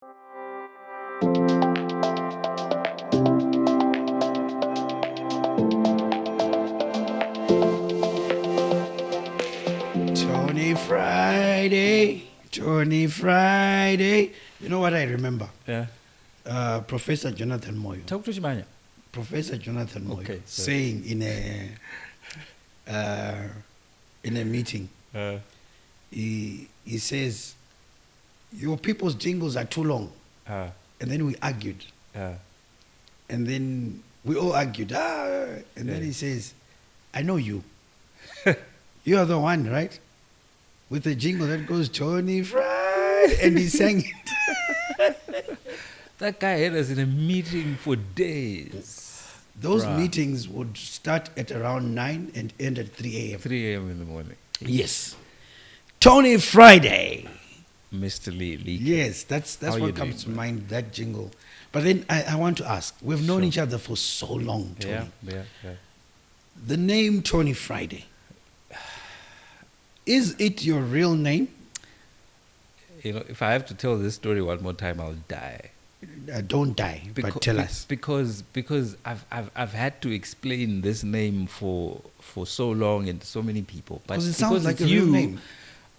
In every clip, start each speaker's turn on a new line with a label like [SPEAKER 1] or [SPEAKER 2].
[SPEAKER 1] Tony Friday, Tony Friday. You know what I remember?
[SPEAKER 2] Yeah.
[SPEAKER 1] Professor Jonathan Moyo.
[SPEAKER 2] Talk to Shimanya.
[SPEAKER 1] Professor Jonathan Moyo
[SPEAKER 2] Okay,
[SPEAKER 1] saying in a meeting, he says, your people's jingles are too long. And then we argued. And then we all argued. And then he says, I know you. You are the one, right? With the jingle that goes, Tony Friday. And he sang it.
[SPEAKER 2] That guy had us in a meeting for days.
[SPEAKER 1] Those meetings would start at around 9 and end at 3 a.m.
[SPEAKER 2] 3 a.m. in the morning.
[SPEAKER 1] Yes. Tony Friday.
[SPEAKER 2] Mr. Lee.
[SPEAKER 1] Yes, that's what comes to mind, that jingle. But then I want to ask, we've known each other for so long, Tony.
[SPEAKER 2] Yeah.
[SPEAKER 1] The name Tony Friday, is it your real name?
[SPEAKER 2] You know, if I have to tell this story one more time, I'll die.
[SPEAKER 1] Don't die, but tell us.
[SPEAKER 2] Because I've had to explain this name for so long and to so many people. But
[SPEAKER 1] it sounds like a
[SPEAKER 2] real
[SPEAKER 1] name.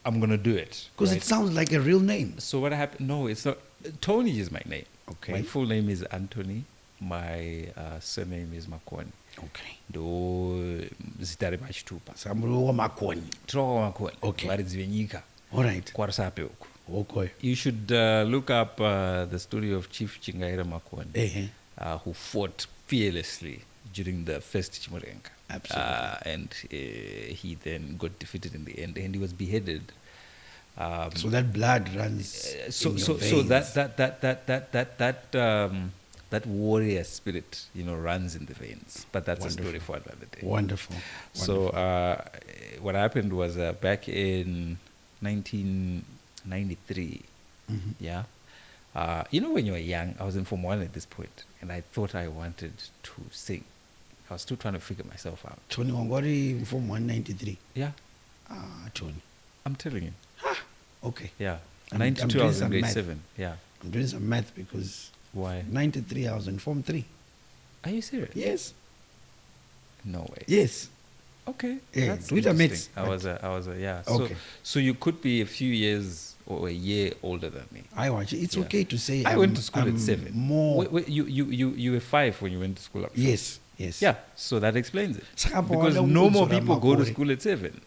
[SPEAKER 2] I'm gonna do it.
[SPEAKER 1] Because it sounds like a real name.
[SPEAKER 2] So what happened? No, it's not. Tony is my name.
[SPEAKER 1] Okay.
[SPEAKER 2] My full name is Antony. My surname is Makoni.
[SPEAKER 1] Okay.
[SPEAKER 2] Do zitari machitupa.
[SPEAKER 1] Samruwa Makoni.
[SPEAKER 2] Trowa Makoni.
[SPEAKER 1] Okay.
[SPEAKER 2] Varidzi
[SPEAKER 1] All right.
[SPEAKER 2] Kwarisape uku.
[SPEAKER 1] Okay.
[SPEAKER 2] You should look up the story of Chief Chingaira Makoni, who fought fearlessly during the first Chimurenga.
[SPEAKER 1] Absolutely.
[SPEAKER 2] And he then got defeated in the end, and he was beheaded.
[SPEAKER 1] So that blood runs in your veins.
[SPEAKER 2] That warrior spirit, runs in the veins. But that's a story for another day.
[SPEAKER 1] Wonderful.
[SPEAKER 2] So what happened was back in 1993, yeah. When you were young, I was in Form 1 at this point, and I thought I wanted to sing. I was still trying to figure myself out.
[SPEAKER 1] Tony Wangwari Form 193.
[SPEAKER 2] Yeah.
[SPEAKER 1] Tony.
[SPEAKER 2] I'm telling you.
[SPEAKER 1] Okay.
[SPEAKER 2] Yeah.
[SPEAKER 1] I'm
[SPEAKER 2] 92, I was in grade 7. Yeah.
[SPEAKER 1] I'm doing some math because...
[SPEAKER 2] Why?
[SPEAKER 1] 93, I was in Form 3.
[SPEAKER 2] Are you serious?
[SPEAKER 1] Yes.
[SPEAKER 2] No way.
[SPEAKER 1] Yes.
[SPEAKER 2] Okay.
[SPEAKER 1] Yeah.
[SPEAKER 2] That's
[SPEAKER 1] With a
[SPEAKER 2] interesting. I was yeah.
[SPEAKER 1] Okay.
[SPEAKER 2] So you could be a few years or a year older than me.
[SPEAKER 1] I watch it. It's okay to say
[SPEAKER 2] I went to school at 7.
[SPEAKER 1] More.
[SPEAKER 2] Wait, you were 5 when you went to school.
[SPEAKER 1] Yes.
[SPEAKER 2] Yeah, so that explains it. Because no more people go to school at 7.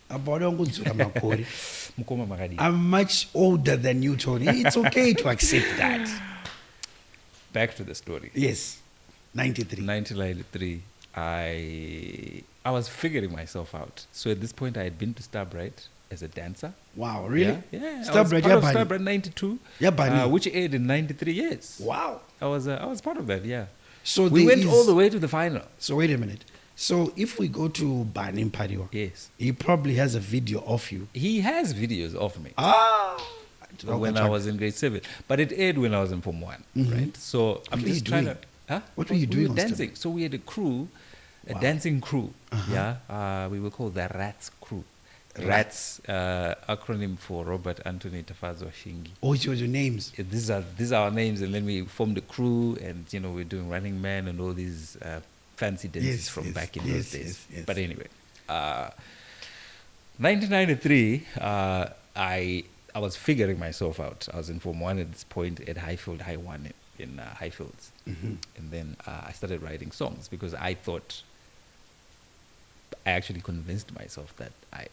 [SPEAKER 2] I'm
[SPEAKER 1] much older than you, Tony. It's okay to accept that.
[SPEAKER 2] Back to the story.
[SPEAKER 1] Yes.
[SPEAKER 2] 1993. I was figuring myself out. So at this point, I had been to Starbright as a dancer.
[SPEAKER 1] Wow, really?
[SPEAKER 2] Yeah.
[SPEAKER 1] Starbright
[SPEAKER 2] 92, which aired in 93 years.
[SPEAKER 1] Wow.
[SPEAKER 2] I was part of that, yeah.
[SPEAKER 1] So
[SPEAKER 2] we went all the way to the final. So
[SPEAKER 1] wait a minute. So if we go to Bani Mpariwa,
[SPEAKER 2] yes,
[SPEAKER 1] he probably has a video of you.
[SPEAKER 2] He has videos of me. When I was in grade 7. But it aired when I was in Form 1, right? So I'm just trying to...
[SPEAKER 1] What were you doing?
[SPEAKER 2] We were dancing. So we had a crew, a dancing crew. Yeah. We were called the Rats crew. Rats, acronym for Robert Anthony Tafazo Shingi.
[SPEAKER 1] Oh, it was your names.
[SPEAKER 2] These are our names, and then we formed a crew, and we're doing Running Man and all these fancy dances from back in those days. Yes. But anyway, 1993, I was figuring myself out. I was in Form 1 at this point at Highfield High 1 in Highfields, and then I started writing songs because I thought. I actually convinced myself that I'm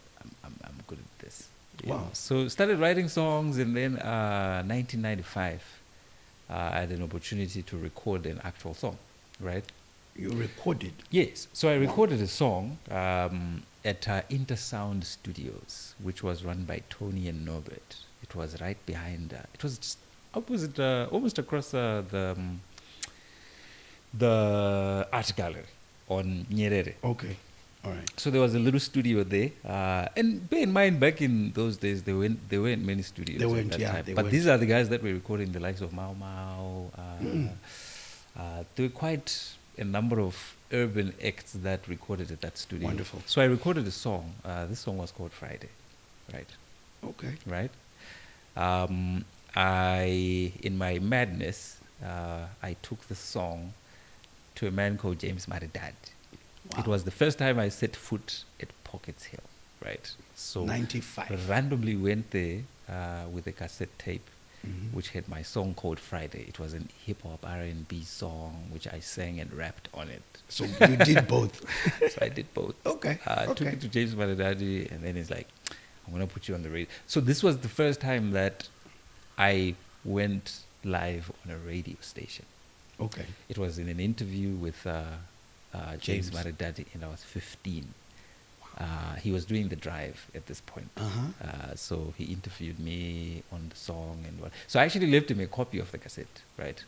[SPEAKER 2] good at this.
[SPEAKER 1] Wow.
[SPEAKER 2] So started writing songs, and then 1995, I had an opportunity to record an actual song, right?
[SPEAKER 1] You recorded?
[SPEAKER 2] Yes. So I recorded a song at Intersound Studios, which was run by Tony and Norbert. It was right behind, it was just opposite, almost across the art gallery on Nyerere.
[SPEAKER 1] Okay. All right.
[SPEAKER 2] So there was a little studio there, and bear in mind, back in those days, there weren't many studios.
[SPEAKER 1] They weren't,
[SPEAKER 2] but these are the guys that were recording the likes of Mau Mau. There were quite a number of urban acts that recorded at that studio.
[SPEAKER 1] Wonderful.
[SPEAKER 2] So I recorded a song. This song was called Friday, right?
[SPEAKER 1] Okay.
[SPEAKER 2] Right. in my madness, I took the song to a man called James Maridad. Wow. It was the first time I set foot at Pockets Hill, right? So
[SPEAKER 1] 95.
[SPEAKER 2] Randomly went there with a cassette tape, which had my song called Friday. It was a hip-hop R&B song, which I sang and rapped on it.
[SPEAKER 1] So you did both?
[SPEAKER 2] So I did both.
[SPEAKER 1] Okay.
[SPEAKER 2] Took it to James Maridadi, and then he's like, I'm going to put you on the radio. So this was the first time that I went live on a radio station.
[SPEAKER 1] Okay.
[SPEAKER 2] It was in an interview with James Maridadi, and I was 15. He was doing the drive at this point. So he interviewed me on the song and what. So I actually left him a copy of the cassette, right?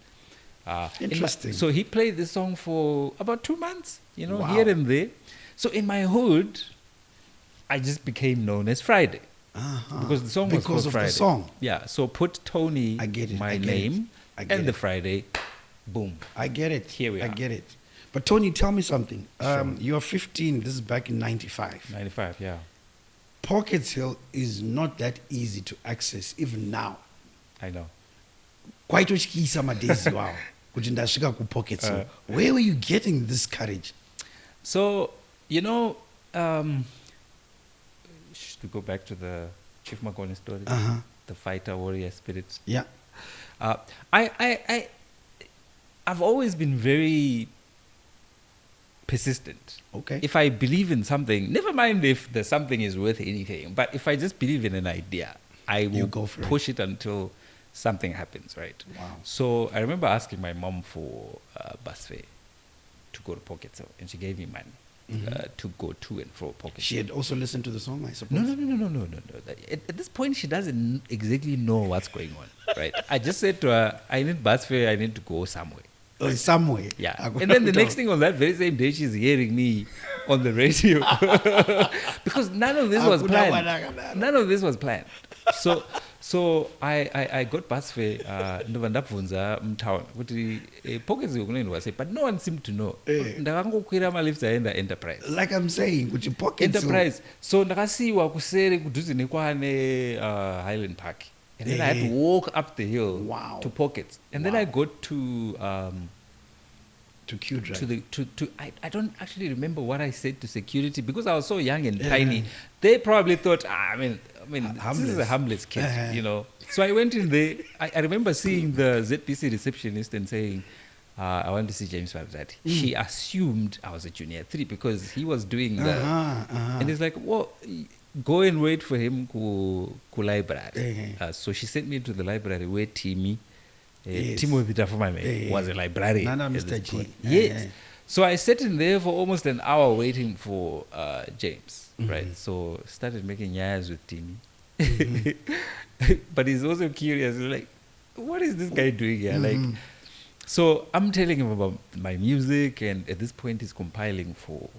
[SPEAKER 1] Interesting.
[SPEAKER 2] So he played the song for about 2 months,
[SPEAKER 1] Wow.
[SPEAKER 2] here and there. So in my hood, I just became known as Friday. Because the song was called Friday.
[SPEAKER 1] Because of the song.
[SPEAKER 2] Yeah, so put Tony,
[SPEAKER 1] I get it.
[SPEAKER 2] my name, and the Friday, boom.
[SPEAKER 1] I get it.
[SPEAKER 2] Here we are.
[SPEAKER 1] I get it. But Tony, tell me something.
[SPEAKER 2] Sure.
[SPEAKER 1] You're 15. This is back in 95.
[SPEAKER 2] 95, yeah.
[SPEAKER 1] Pockets Hill is not that easy to access even now.
[SPEAKER 2] I know.
[SPEAKER 1] Quite days. Wow. Pockets Hill. Where were you getting this courage?
[SPEAKER 2] So, to go back to the Chief Makoni story, the fighter warrior spirit.
[SPEAKER 1] Yeah.
[SPEAKER 2] I've always been very persistent.
[SPEAKER 1] Okay.
[SPEAKER 2] If I believe in something, never mind if the something is worth anything, but if I just believe in an idea, I will push it until something happens, right?
[SPEAKER 1] Wow.
[SPEAKER 2] So I remember asking my mom for bus fare to go to Pockets Hill, and she gave me money to go to and fro Pockets Hill.
[SPEAKER 1] She had also listened to the song, I suppose?
[SPEAKER 2] No. At this point, she doesn't exactly know what's going on, right? I just said to her, I need bus fare, I need to go somewhere.
[SPEAKER 1] Oh, somewhere.
[SPEAKER 2] Yeah. And then the next thing on that very same day, she's hearing me on the radio. Because none of this was planned. None of this was planned. So I got bus fare, ndabvunza mtown kuti Pockets Hill kunoendwa sei, but no one seemed to know. Ndakangokwira malifts aenda Enterprise.
[SPEAKER 1] Like I'm saying, kuti Pockets Hill.
[SPEAKER 2] Enterprise. So ndakasiwa kuseri kudhuze nekwane Highland Park. And then I had to walk up the hill to Pockets. And then I got to
[SPEAKER 1] Q Drive.
[SPEAKER 2] I don't actually remember what I said to security because I was so young and tiny. They probably thought, this is a harmless kid, So I went in there. I remember seeing the ZPC receptionist and saying, I want to see James Maridadi. She assumed I was a junior 3 because he was doing the... And he's like, well, go and wait for him ku library. So she sent me to the library where Timothy Tafumame was a librarian.
[SPEAKER 1] Nana Mr. G.
[SPEAKER 2] Yes. So I sat in there for almost an hour waiting for James, right? So started making yas with Timmy. But he's also curious. He's like, what is this guy doing here? Like, so I'm telling him about my music, and at this point he's compiling for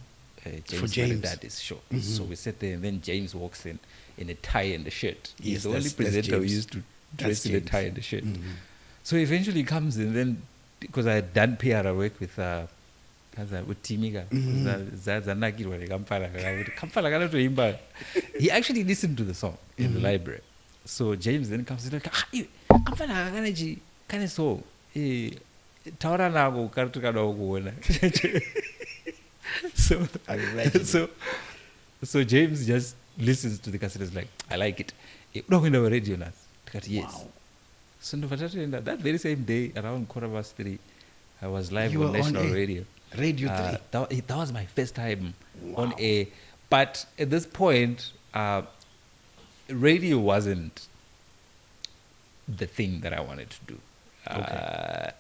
[SPEAKER 2] James Maridadi's show. So we sat there, and then James walks in a tie and a shirt. He's the only presenter who used to dress in a tie and a shirt. So eventually he comes in, then because I had done PR work with Timiga, he actually listened to the song in the library. So James then comes in like, kind of song. So James just listens to the cassette and is like, I like it. Radio now. Yes. Wow. So that very same day, around 3:15, I was live on national radio.
[SPEAKER 1] Radio 3.
[SPEAKER 2] That was my first time on air. But at this point, radio wasn't the thing that I wanted to do. I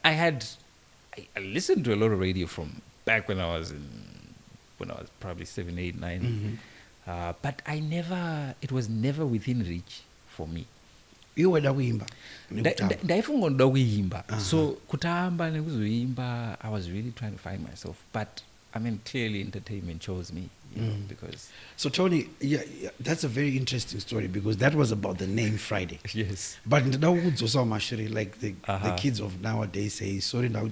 [SPEAKER 2] listened to a lot of radio from back when I was probably 7, 8, 9. But it was never within reach for me.
[SPEAKER 1] You were kuimba.
[SPEAKER 2] Ndaifunga ndoda kuimba. So kutamba nekuzoimba, I was really trying to find myself. But clearly entertainment chose me, because. So
[SPEAKER 1] Tony, yeah, that's a very interesting story because that was about the name Friday.
[SPEAKER 2] Yes.
[SPEAKER 1] But like the kids of nowadays say, sorry, now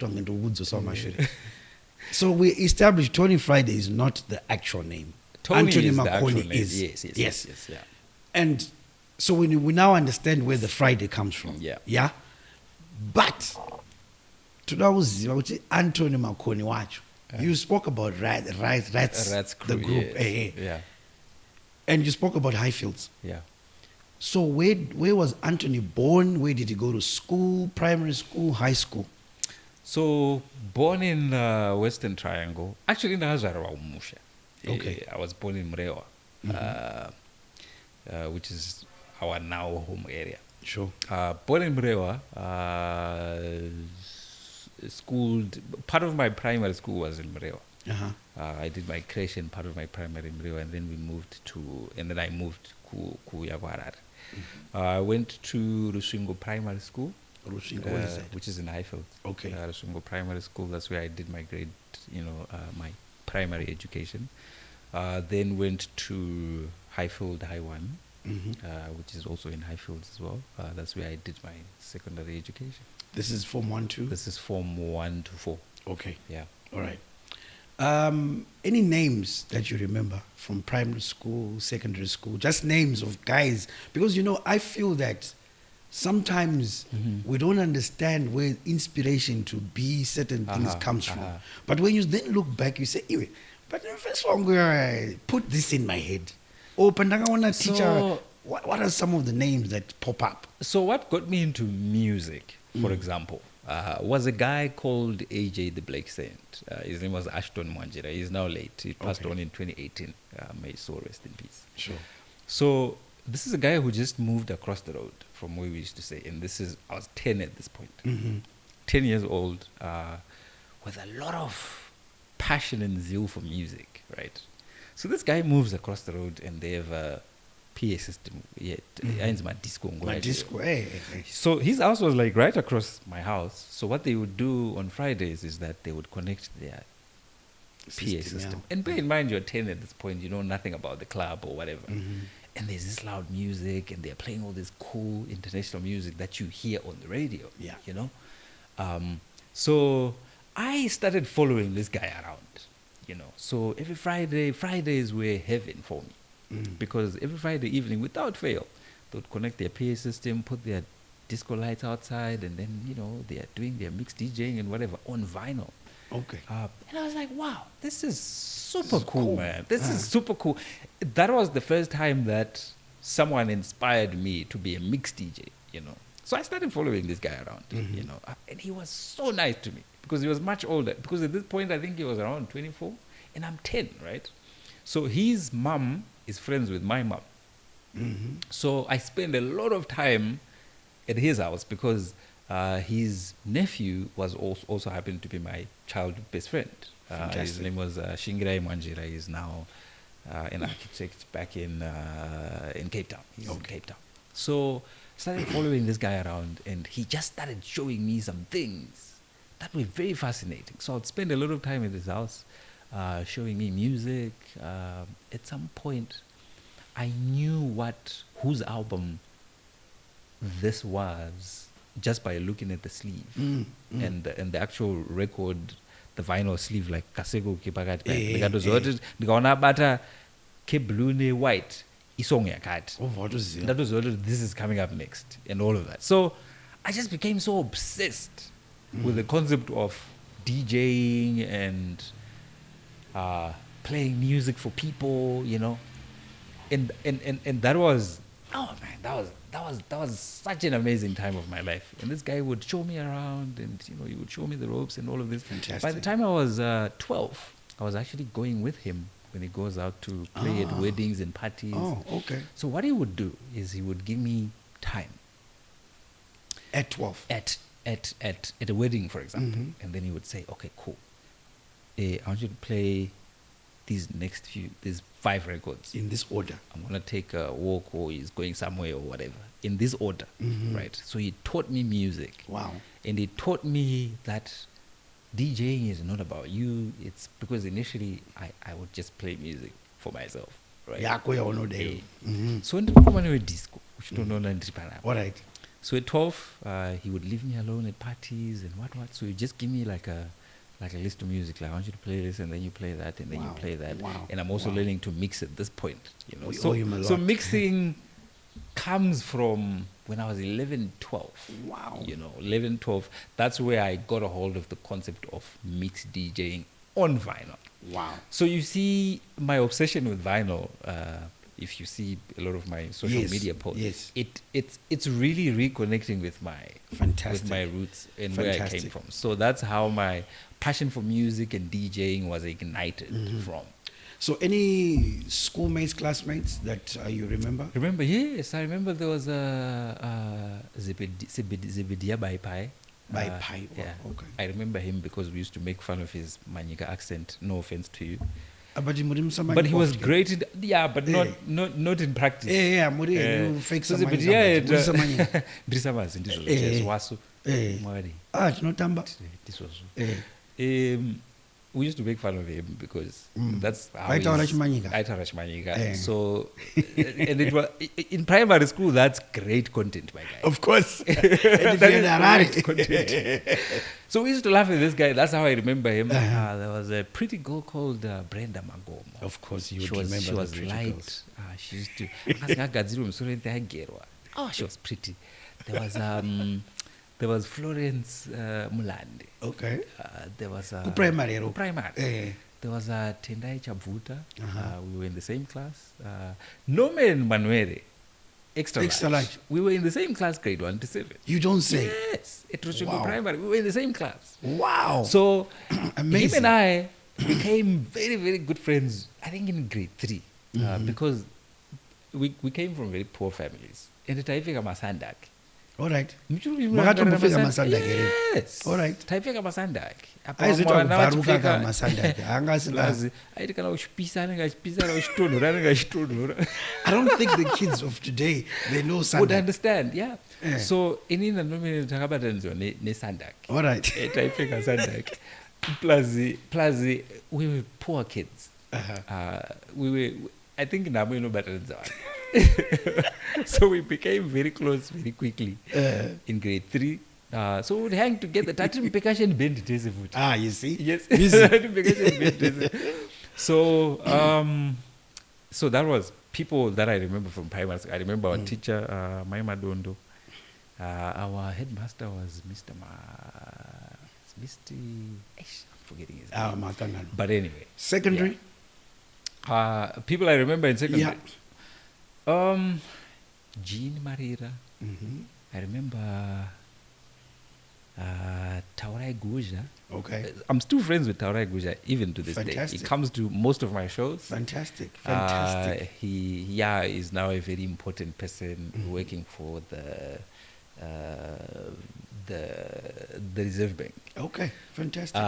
[SPEAKER 1] So we established Tony Friday is not the actual name.
[SPEAKER 2] Tony
[SPEAKER 1] Antony
[SPEAKER 2] is
[SPEAKER 1] Makoni
[SPEAKER 2] the actual name.
[SPEAKER 1] is.
[SPEAKER 2] Yes, yeah.
[SPEAKER 1] And So we now understand where the Friday comes from.
[SPEAKER 2] Yeah.
[SPEAKER 1] Yeah. But todakuziva kuti Antony Makoni wacho. You spoke about Rats
[SPEAKER 2] Crew,
[SPEAKER 1] the group.
[SPEAKER 2] yes. Yeah.
[SPEAKER 1] And you spoke about Highfields.
[SPEAKER 2] Yeah.
[SPEAKER 1] So where was Antony born? Where did he go to school? Primary school, high school?
[SPEAKER 2] So born in Western Triangle. Actually, ndakazvarwa umusha.
[SPEAKER 1] Okay.
[SPEAKER 2] I was born in Mrewa, which is our now home area.
[SPEAKER 1] Sure.
[SPEAKER 2] Born in Mrewa, schooled. Part of my primary school was in Mrewa. I did my creche and part of my primary in Mrewa, and then I moved to Harare. I went to Rushingo Primary School, which is in Highfield.
[SPEAKER 1] Okay.
[SPEAKER 2] Rushingo Primary School. That's where I did my my primary education. Then went to Highfield High 1, which is also in Highfield as well. That's where I did my secondary education.
[SPEAKER 1] This is Form 1, 2?
[SPEAKER 2] This is Form 1 to 4.
[SPEAKER 1] Okay.
[SPEAKER 2] Yeah.
[SPEAKER 1] All right. Any names that you remember from primary school, secondary school? Just names of guys. Because, I feel that sometimes we don't understand where inspiration to be certain things comes from. But when you then look back, you say, but the first one where I put this in my head. Oh, Pandanga teacher. What are some of the names that pop up?
[SPEAKER 2] So what got me into music, for example, was a guy called AJ the Blake Saint. His name was Ashton Mwanjira. He's now late. He passed on in 2018. May his soul rest in peace.
[SPEAKER 1] Sure.
[SPEAKER 2] So this is a guy who just moved across the road from where we used to stay. And I was 10 at this point. 10 years old, with a lot of passion and zeal for music, right? So this guy moves across the road and they have a PA system. So his house was like right across my house. So what they would do on Fridays is that they would connect their PA system. Yeah. And bear in mind, you're 10 at this point, you know nothing about the club or whatever. And there's this loud music and they're playing all this cool international music that you hear on the radio.
[SPEAKER 1] Yeah.
[SPEAKER 2] So I started following this guy around, So every Fridays were heaven for me. Because every Friday evening, without fail, they would connect their PA system, put their disco lights outside, and then, they are doing their mixed DJing and whatever on vinyl.
[SPEAKER 1] Okay.
[SPEAKER 2] And I was like, wow, this is super cool, man. This is super cool. That was the first time that someone inspired me to be a mixed DJ, So I started following this guy around, and he was so nice to me because he was much older. Because at this point, I think he was around 24, and I'm 10, right? So his mom is friends with my mom. So I spend a lot of time at his house because his nephew was also happened to be my childhood best friend. His name was Shingirai Mwanjira. He's now an architect back in Cape Town. He's in Cape Town. So I started following this guy around, and he just started showing me some things that were very fascinating. So I'd spend a lot of time at his house, showing me music. At some point, I knew whose album this was just by looking at the sleeve and the actual record, the vinyl sleeve, like Kasego Kipakati. Nikaona bata ke blue ne white isong yakati. That was this is coming up next and all of that. So I just became so obsessed with the concept of DJing and playing music for people, and that was that was such an amazing time of my life. And this guy would show me around, and he would show me the ropes and all of this.
[SPEAKER 1] Fantastic.
[SPEAKER 2] By the time I was 12, I was actually going with him when he goes out to play at weddings and parties.
[SPEAKER 1] Oh, okay.
[SPEAKER 2] So what he would do is he would give me time.
[SPEAKER 1] At 12?
[SPEAKER 2] At a wedding, for example. And then he would say, okay, cool. I want you to play these 5 records.
[SPEAKER 1] In this order.
[SPEAKER 2] I'm going to take a walk, or he's going somewhere or whatever. In this order, right? So he taught me music.
[SPEAKER 1] Wow.
[SPEAKER 2] And he taught me that DJing is not about you. It's because initially I would just play music for myself, right?
[SPEAKER 1] Yeah,
[SPEAKER 2] So when I come to disco, which don't know
[SPEAKER 1] all right.
[SPEAKER 2] So at 12, he would leave me alone at parties and what. So he'd just give me like a list of music. Like, I want you to play this, and then you play that, and then you play that.
[SPEAKER 1] Wow.
[SPEAKER 2] And I'm also learning to mix at this point.
[SPEAKER 1] So
[SPEAKER 2] mixing comes from when I was 11, 12.
[SPEAKER 1] Wow.
[SPEAKER 2] 11, 12. That's where I got a hold of the concept of mixed DJing on vinyl.
[SPEAKER 1] Wow.
[SPEAKER 2] So you see my obsession with vinyl, if you see a lot of my social media posts, it's really reconnecting with my roots and where I came from. So that's how my passion for music and DJing was ignited from. So
[SPEAKER 1] any schoolmates, classmates that you remember?
[SPEAKER 2] Yes, I remember there was a Zebedia Baipai.
[SPEAKER 1] Baipai,
[SPEAKER 2] yeah.
[SPEAKER 1] Okay.
[SPEAKER 2] I remember him because we used to make fun of his Manyika accent. No offense to you.
[SPEAKER 1] But he
[SPEAKER 2] was great in, but not in practice.
[SPEAKER 1] You fake some
[SPEAKER 2] we used to make fun of him because that's how So, and it was in primary school. That's great content, my guy.
[SPEAKER 1] Of course,
[SPEAKER 2] great content. So we used to laugh at this guy. That's how I remember him. There was a pretty girl called Brenda Magomo.
[SPEAKER 1] Of course, you would remember.
[SPEAKER 2] She was light. She used to. Oh, she was pretty. There was Florence Mulande.
[SPEAKER 1] Okay.
[SPEAKER 2] There was a
[SPEAKER 1] primary.
[SPEAKER 2] There was a Tendai Chabvuta. We were in the same class. Norman Manuere, extra large. We were in the same class, grade 1 to 7.
[SPEAKER 1] You don't say?
[SPEAKER 2] Yes. It was primary. We were in the same class.
[SPEAKER 1] Wow.
[SPEAKER 2] So
[SPEAKER 1] amazing.
[SPEAKER 2] Him and I became very, very good friends, I think in grade 3. Because we came from very poor families. And the Taifika Masandak.
[SPEAKER 1] All right.
[SPEAKER 2] Yes.
[SPEAKER 1] All right.
[SPEAKER 2] Taifika Masandak. I
[SPEAKER 1] don't think the kids of today, they know Sandak.
[SPEAKER 2] Would understand, yeah. So, in the nominal Takabatanzo, ne Sandak.
[SPEAKER 1] All right.
[SPEAKER 2] Taifika Sandak. Plus, we were poor kids. We were, I think, Namu no better than that. So we became very close very quickly in grade 3. So we would hang together. Percussion band.
[SPEAKER 1] You see?
[SPEAKER 2] Yes. So so that was people that I remember from primary school. I remember our teacher, Maima Dondo. Our headmaster was Mr. I'm forgetting his name. But anyway.
[SPEAKER 1] Secondary?
[SPEAKER 2] Yeah. People I remember in secondary. Yeah. Jean Marira. I remember Taurai Guja.
[SPEAKER 1] Okay.
[SPEAKER 2] I'm still friends with Taurai Guja even to this day. He comes to most of my shows.
[SPEAKER 1] Fantastic.
[SPEAKER 2] He is now a very important person working for the Reserve Bank.
[SPEAKER 1] Okay, fantastic.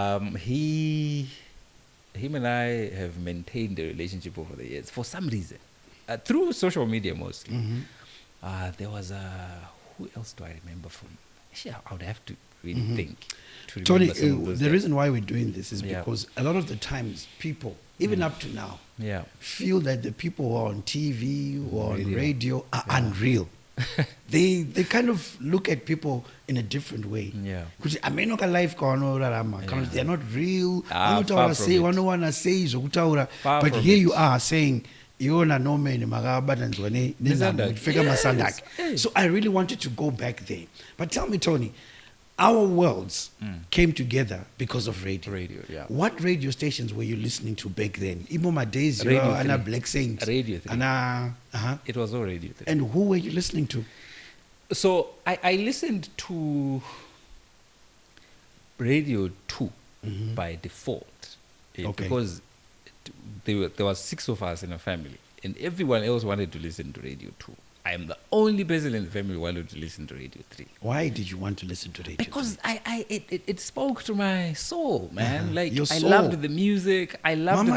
[SPEAKER 2] Him and I have maintained a relationship over the years for some reason. Through social media mostly. There was who else do I remember from? Actually, I would have to really think.
[SPEAKER 1] Tony, the reason why we're doing this is because a lot of the times people, even up to now, feel that the people who are on TV or on radio are unreal. They kind of look at people in a different way. Because I may not a life they're not real. But here you are saying so I really wanted to go back there. But tell me, Tony, our worlds came together because of radio. What radio stations were you listening to back then? Iboma Days, Anna Black Saint.
[SPEAKER 2] Radio 3. It was all Radio 3.
[SPEAKER 1] And who were you listening to?
[SPEAKER 2] So I listened to Radio 2 by default. Because there was 6 of us in a family, and everyone else wanted to listen to Radio 2. I am the only person in the family who wanted to listen to Radio 3.
[SPEAKER 1] Why did you want to listen to Radio 3?
[SPEAKER 2] Because it spoke to my soul, man. Like
[SPEAKER 1] your soul.
[SPEAKER 2] I loved the music. I loved my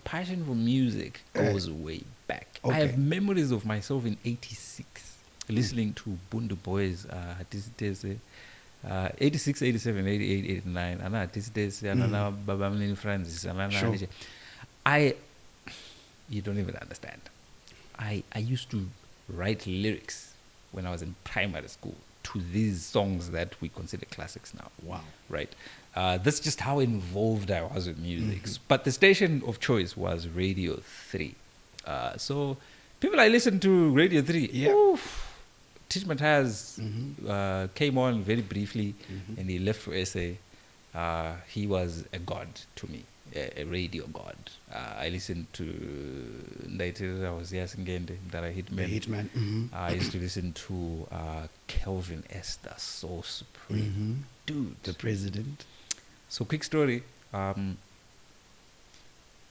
[SPEAKER 2] passion for music goes way back. I have memories of myself in '86 listening to Bundu Boys, 86, 87, 88, 89, and Babamlin Francis. You don't even understand. I used to write lyrics when I was in primary school to these songs that we consider classics now.
[SPEAKER 1] Wow.
[SPEAKER 2] Right. That's just how involved I was with music. But the station of choice was Radio 3. So people I listened to Radio 3.
[SPEAKER 1] Yeah.
[SPEAKER 2] Oof. Teach Matthias came on very briefly and he left for SA. He was a god to me, a radio god. I listened to Ndaitira, I was Yasingende, Dara Hitman.
[SPEAKER 1] The Hitman.
[SPEAKER 2] I used to listen to Kelvin S, the Soul Supreme. Dude.
[SPEAKER 1] The president.
[SPEAKER 2] So quick story.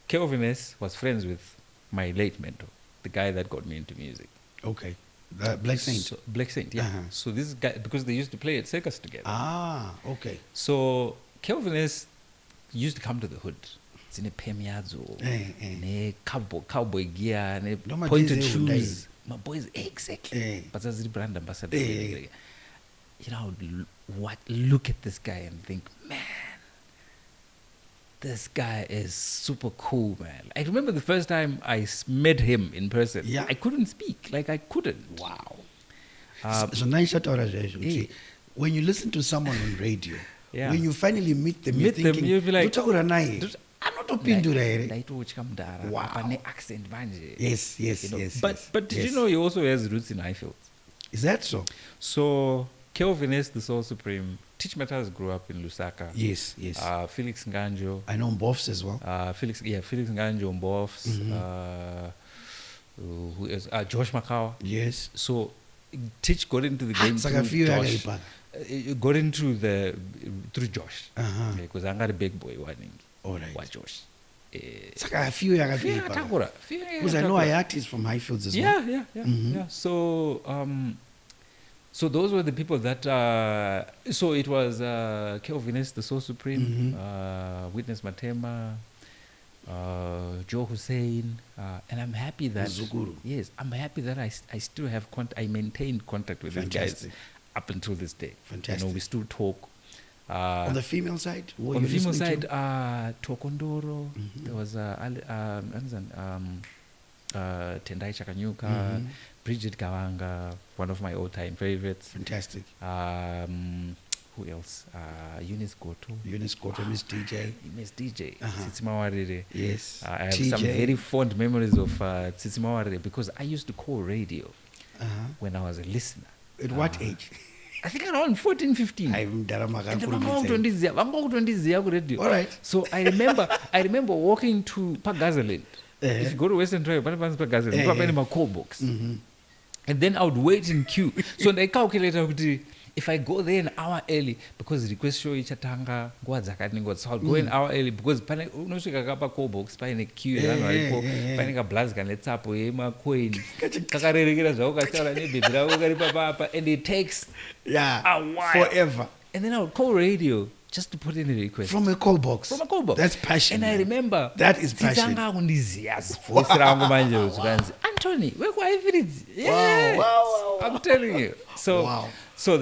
[SPEAKER 2] Kelvin S was friends with my late mentor, the guy that got me into music.
[SPEAKER 1] Okay. The Black Saint.
[SPEAKER 2] So, Black Saint, yeah. So this guy, because they used to play at circus together.
[SPEAKER 1] Ah, okay.
[SPEAKER 2] So Kelvin S used to come to the hood. It's in a pemiazo, ne cowboy gear, ne pointed shoes. My boys, exactly. But as the brand ambassador, you know, look at this guy and think, man, this guy is super cool, man. I remember the first time I met him in person.
[SPEAKER 1] Yeah.
[SPEAKER 2] I couldn't speak. Like, I couldn't.
[SPEAKER 1] Wow. So nice shot out of when you listen to someone on radio, when you finally meet them, you're thinking,
[SPEAKER 2] you'll be like,
[SPEAKER 1] I'm not open to that.
[SPEAKER 2] Wow. Accent,
[SPEAKER 1] yes, yes,
[SPEAKER 2] you know?
[SPEAKER 1] yes.
[SPEAKER 2] But did you know he also has roots in Highfields?
[SPEAKER 1] Is that so?
[SPEAKER 2] So Kelvin S, the Soul Supreme, Teach Matthias grew up in Lusaka.
[SPEAKER 1] Yes, yes.
[SPEAKER 2] Felix Nganjo.
[SPEAKER 1] I know Mbofs as well.
[SPEAKER 2] Felix Nganjo, Mbofs. Who else? Josh Makawa.
[SPEAKER 1] Yes.
[SPEAKER 2] So Teach got into the game through Josh. Got into through Josh. Because I got a big boy warning.
[SPEAKER 1] All right.
[SPEAKER 2] What Josh?
[SPEAKER 1] Because I know I artists from Highfields as well.
[SPEAKER 2] Yeah. So those were the people that. So it was Kelvin S, the Soul Supreme, Witness Matema, Joe Hussein, and I'm happy that
[SPEAKER 1] Zuguru.
[SPEAKER 2] Yes, I'm happy that I still have I maintained contact with these guys up until this day.
[SPEAKER 1] Fantastic.
[SPEAKER 2] You know, we still talk.
[SPEAKER 1] On the female side?
[SPEAKER 2] On the female side, Tokondoro. There was Tendai Chakanyuka, Bridget Gawanga, one of my all-time favorites.
[SPEAKER 1] Fantastic.
[SPEAKER 2] Who else? Eunice Goto.
[SPEAKER 1] Miss DJ.
[SPEAKER 2] Miss DJ. Tsitsimawarire.
[SPEAKER 1] Yes.
[SPEAKER 2] I have some very fond memories of Tsitsimawarire because I used to call radio when I was a listener.
[SPEAKER 1] At what age?
[SPEAKER 2] I think around 14, 15. All
[SPEAKER 1] right.
[SPEAKER 2] So I remember walking to Pagazaland. If you go to Western Drive, Pagazaland, my call box. And then I would wait in queue. So I calculated if I go there an hour early, because request show each atanga, so I'll go an hour early because unosvika call box paine queue paine blast let's up my coin and it takes a while
[SPEAKER 1] forever.
[SPEAKER 2] And then I would call radio just to put in a request
[SPEAKER 1] from a call box.
[SPEAKER 2] That's
[SPEAKER 1] passion.
[SPEAKER 2] And I remember
[SPEAKER 1] that is passion.
[SPEAKER 2] Antony, wow. I'm telling you. So
[SPEAKER 1] wow.
[SPEAKER 2] So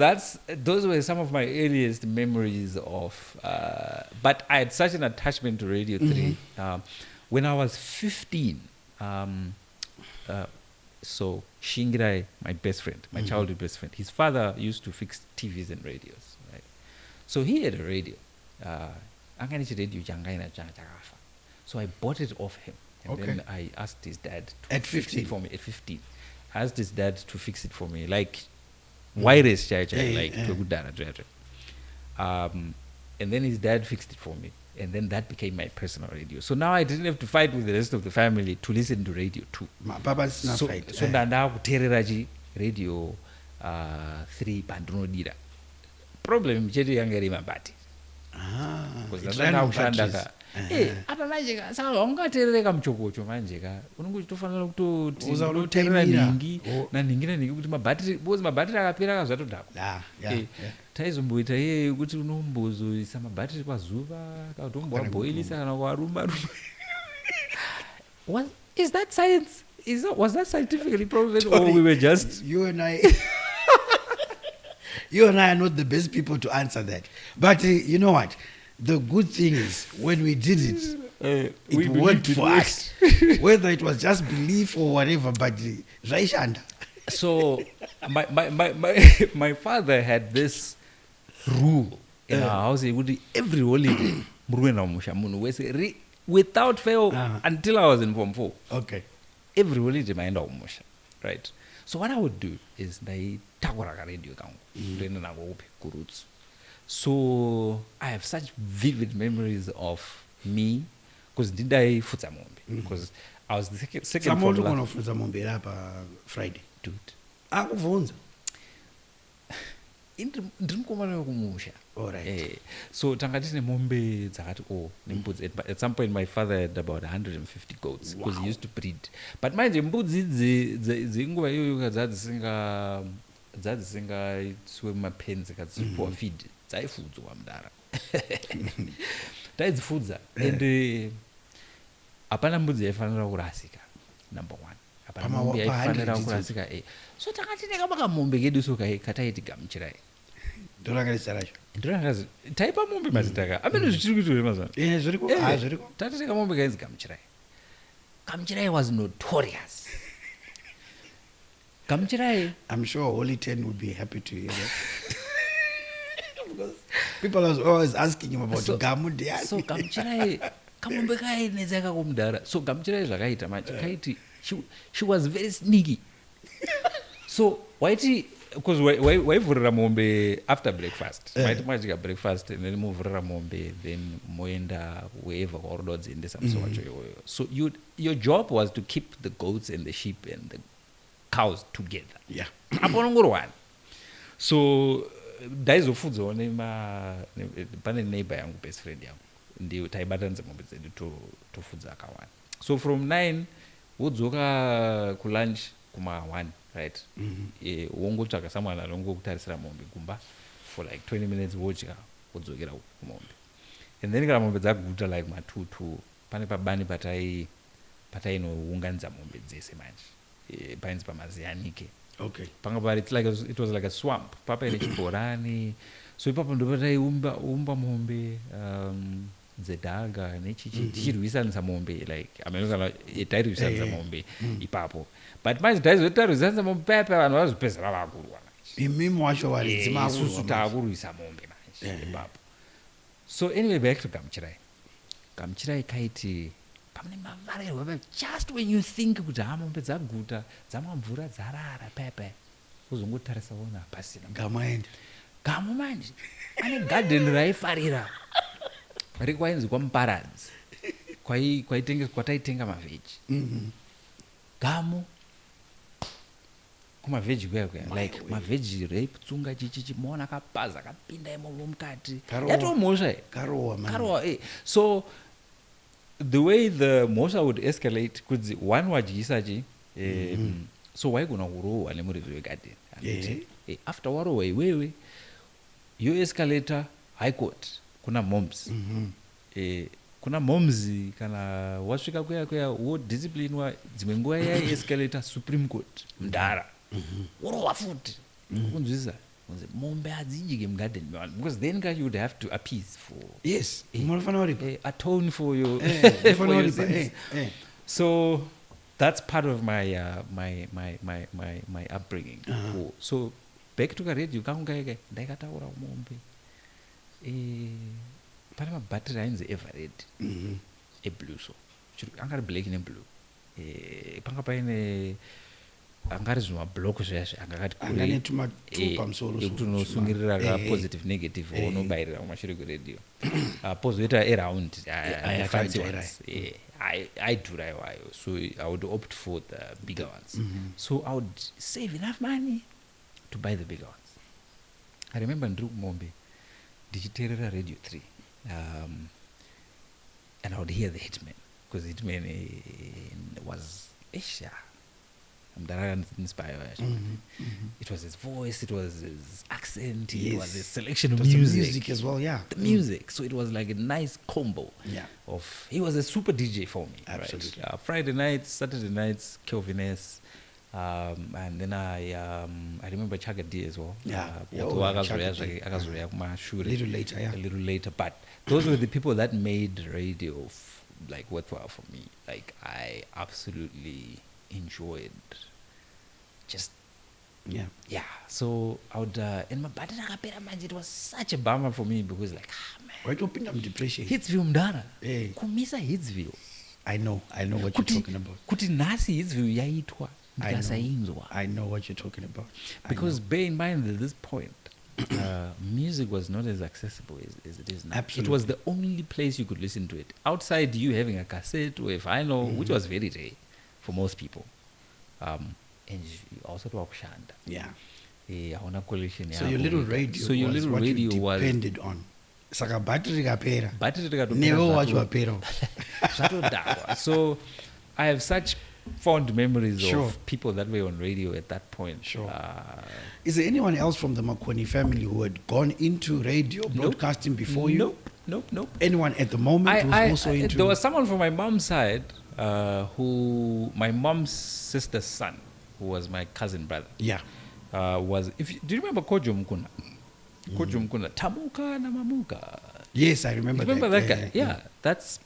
[SPEAKER 2] those were some of my earliest memories of. But I had such an attachment to Radio 3. When I was 15, so Shingirai, my best friend, my childhood best friend, his father used to fix TVs and radios. Right? So he had a radio. So I bought it off him. And then I asked his dad to fix it for me at 15. I asked his dad to fix it for me. Like, wireless charger, and then his dad fixed it for me, and then that became my personal radio. So now I didn't have to fight with the rest of the family to listen to radio too. So ndanda kutereraji radio 3 bandunodira. Problem chete yanga iri mabati. Because ndakushandaka. Apa manje ka saka ungaterereka muchokocho manje ka unenge uchitofanira kutoti unoterera ningi naningi kuti mabattery because mabattery akapera akazvatodhakwa taizomboita iye kuti unombozoisa mabattery pazuva kana kuti umboaboilisa kana kuaruma is that science? Was that scientifically proven or we were just
[SPEAKER 1] you and I are not the best people to answer that, but you know what, the good thing is when we did it, it worked for us. Whether it was just belief or whatever, but Raishanda.
[SPEAKER 2] So my father had this rule in our house. He would every holiday without fail until I was in Form 4.
[SPEAKER 1] Okay.
[SPEAKER 2] every holiday maenda kumusha, right? So what I would do is ndaitakura karedio kangu ndoenda nako kupi kuroots. So I have such vivid memories of me because ndidaifudza mombe because I was the second
[SPEAKER 1] from unofudza mombe hapa Friday
[SPEAKER 2] dude
[SPEAKER 1] akuvunza
[SPEAKER 2] ndiri mukomana wekumusha.
[SPEAKER 1] Alright.
[SPEAKER 2] So tanga tine mombe dzakati nembudzi. At some point my father had about 150 goats because he used to breed. But manje mbudzi dzinguva iyoyo dzadzisingaiswe mumapenzi kadzipuwa feed dzaifudzwa mudara. Taidzifudza and hapana mbudzi yaifanira kurasika, number one. Hapana mombe yaifanira kurasika. So takati nekakamombe kedu so kataiti gamuchirai.
[SPEAKER 1] Ndorangariza
[SPEAKER 2] taipa mombe mazitaka amene zvichiri kuitore mazana
[SPEAKER 1] zviriko
[SPEAKER 2] tatiteka mombe kainzi gamuchirai. Gamuchirai was notorious. Gamuchirai,
[SPEAKER 1] I'm sure Holy 10 would be happy to hear that. Because people are always asking him about gamu diani.
[SPEAKER 2] So Gamuchirai kamombe kainetsa kakomudhara. So Gamuchirai zvakaita manje kaiti she was very sneaky. So waiti because waivhurira mombe after breakfast, maiti madya breakfast and then movhurira mombe, then moenda wherever kwauri dziendesa musi wacho iwoyo. So your job was to keep the goats and the sheep and the cows together.
[SPEAKER 1] Yeah.
[SPEAKER 2] Apo nongorwani. So ndaizofudzawo pane neighbor yangu, best friend yangu, ndiyo taibatanidza mombe dzedu tofudza akawanda. So from 9 wodzoka kulunch kuma 1, right? Wongotsvaka someone anongokutarisira mombe kumba for like 20 minutes wodya wodzokera kumombe. And then kana mombe dzaguta like ma2 pane pabani patainounganidza mombe dzese manje painzi pamazianike.
[SPEAKER 1] Okay.
[SPEAKER 2] Panga pari it was like a swamp. Papa ine chibhorani. So ipapo ndo pataiumba mombe dzedhaga nechichi tichirwisanisa mombe like amenokana tairwisanisa mombe ipapo. But manje taizotarwisanisa mombe pepe vanhu vazopedzera vakurwa manje.
[SPEAKER 1] Imimi wacho walidzima
[SPEAKER 2] isusu taakurwisa mombe manje ipapo. So anyway, back to Gamuchirai. Gamuchirai kaiti pamene mavarirwa just when you think kuti mombe dzaguta dzamwa mvura dzarara pepe kuzongotarisa wona pasina gamu manje ane garden raifarira rikwainzi kwamuparadzi kwataitenga mavheji. Gamu kumavheji kuya like mavheji reiputsunga chichichi moona kapaza kapinda imomo mukati yatomhosva karowa. So the way the mhosva would escalate kudzi one wajyisachi so waigona kurohwa nemurezi wegarden. After warohwa iwewe yoescalata high court kuna moms. Kuna moms kana wasvika kuya wodisciplinwa dzimwe nguva yaiescalata supreme court mudhara worohwa futi kunzwisa mombe hadzidyi mugarden because then you would have to appease for atone for your sins. So that's part of my upbringing. So back to karedio kangu kaike ndaikataura kumombe pane mabhatiri ainzi everred eblue, so angari black neblue. Panga paine angari zvimabhloko zvazvo angakati unosungirira kapositive negative unobayirira kumashure kweredio pozoita around fancy ones aidhura iwayo. So I would opt for the bigger ones. So I would save enough money to buy the bigger ones. I remember ndiri kumombe ndichiteerera radio 3 and I would hear the hitman because hitman was Asia. It was his voice, it was his accent, it was his selection of music
[SPEAKER 1] as well,
[SPEAKER 2] the music. So it was like a nice combo of, he was a super DJ for me.
[SPEAKER 1] Absolutely.
[SPEAKER 2] Right? Friday nights, Saturday nights, Kelvin S. And then I remember Chaga D as well.
[SPEAKER 1] A
[SPEAKER 2] little later. But those were the people that made radio like worthwhile for me. Like I absolutely enjoyed just so I would in my body it was such a bummer for me because like man,
[SPEAKER 1] why don't you depression
[SPEAKER 2] Hitsville mdara kumisa Hitsville
[SPEAKER 1] I know what you're talking about.
[SPEAKER 2] Kuti nasi izvi yaitwa ndikasainzwa.
[SPEAKER 1] I know what you're talking about.
[SPEAKER 2] Because bear in mind at this point, music was not as accessible as it is now.
[SPEAKER 1] Absolutely.
[SPEAKER 2] It was the only place you could listen to it. Outside you having a cassette or a vinyl, which was very rare for most people. And also to Shanda.
[SPEAKER 1] Yeah.
[SPEAKER 2] So
[SPEAKER 1] your little radio
[SPEAKER 2] was
[SPEAKER 1] depended on. Saka battery kapera.
[SPEAKER 2] So I have such fond memories of people that were on radio at that point.
[SPEAKER 1] Sure. Is there anyone else from the Makoni family who had gone into radio broadcasting before you?
[SPEAKER 2] Nope.
[SPEAKER 1] Anyone at the moment who's also into...
[SPEAKER 2] There was someone from my mom's side who, my mom's sister's son, who was my cousin brother.
[SPEAKER 1] Yeah.
[SPEAKER 2] Do you remember Kojo Mkuna? Kojo Mkuna. Tamuka na mamuka.
[SPEAKER 1] Yes, I remember that.
[SPEAKER 2] Remember that guy? Yeah. That's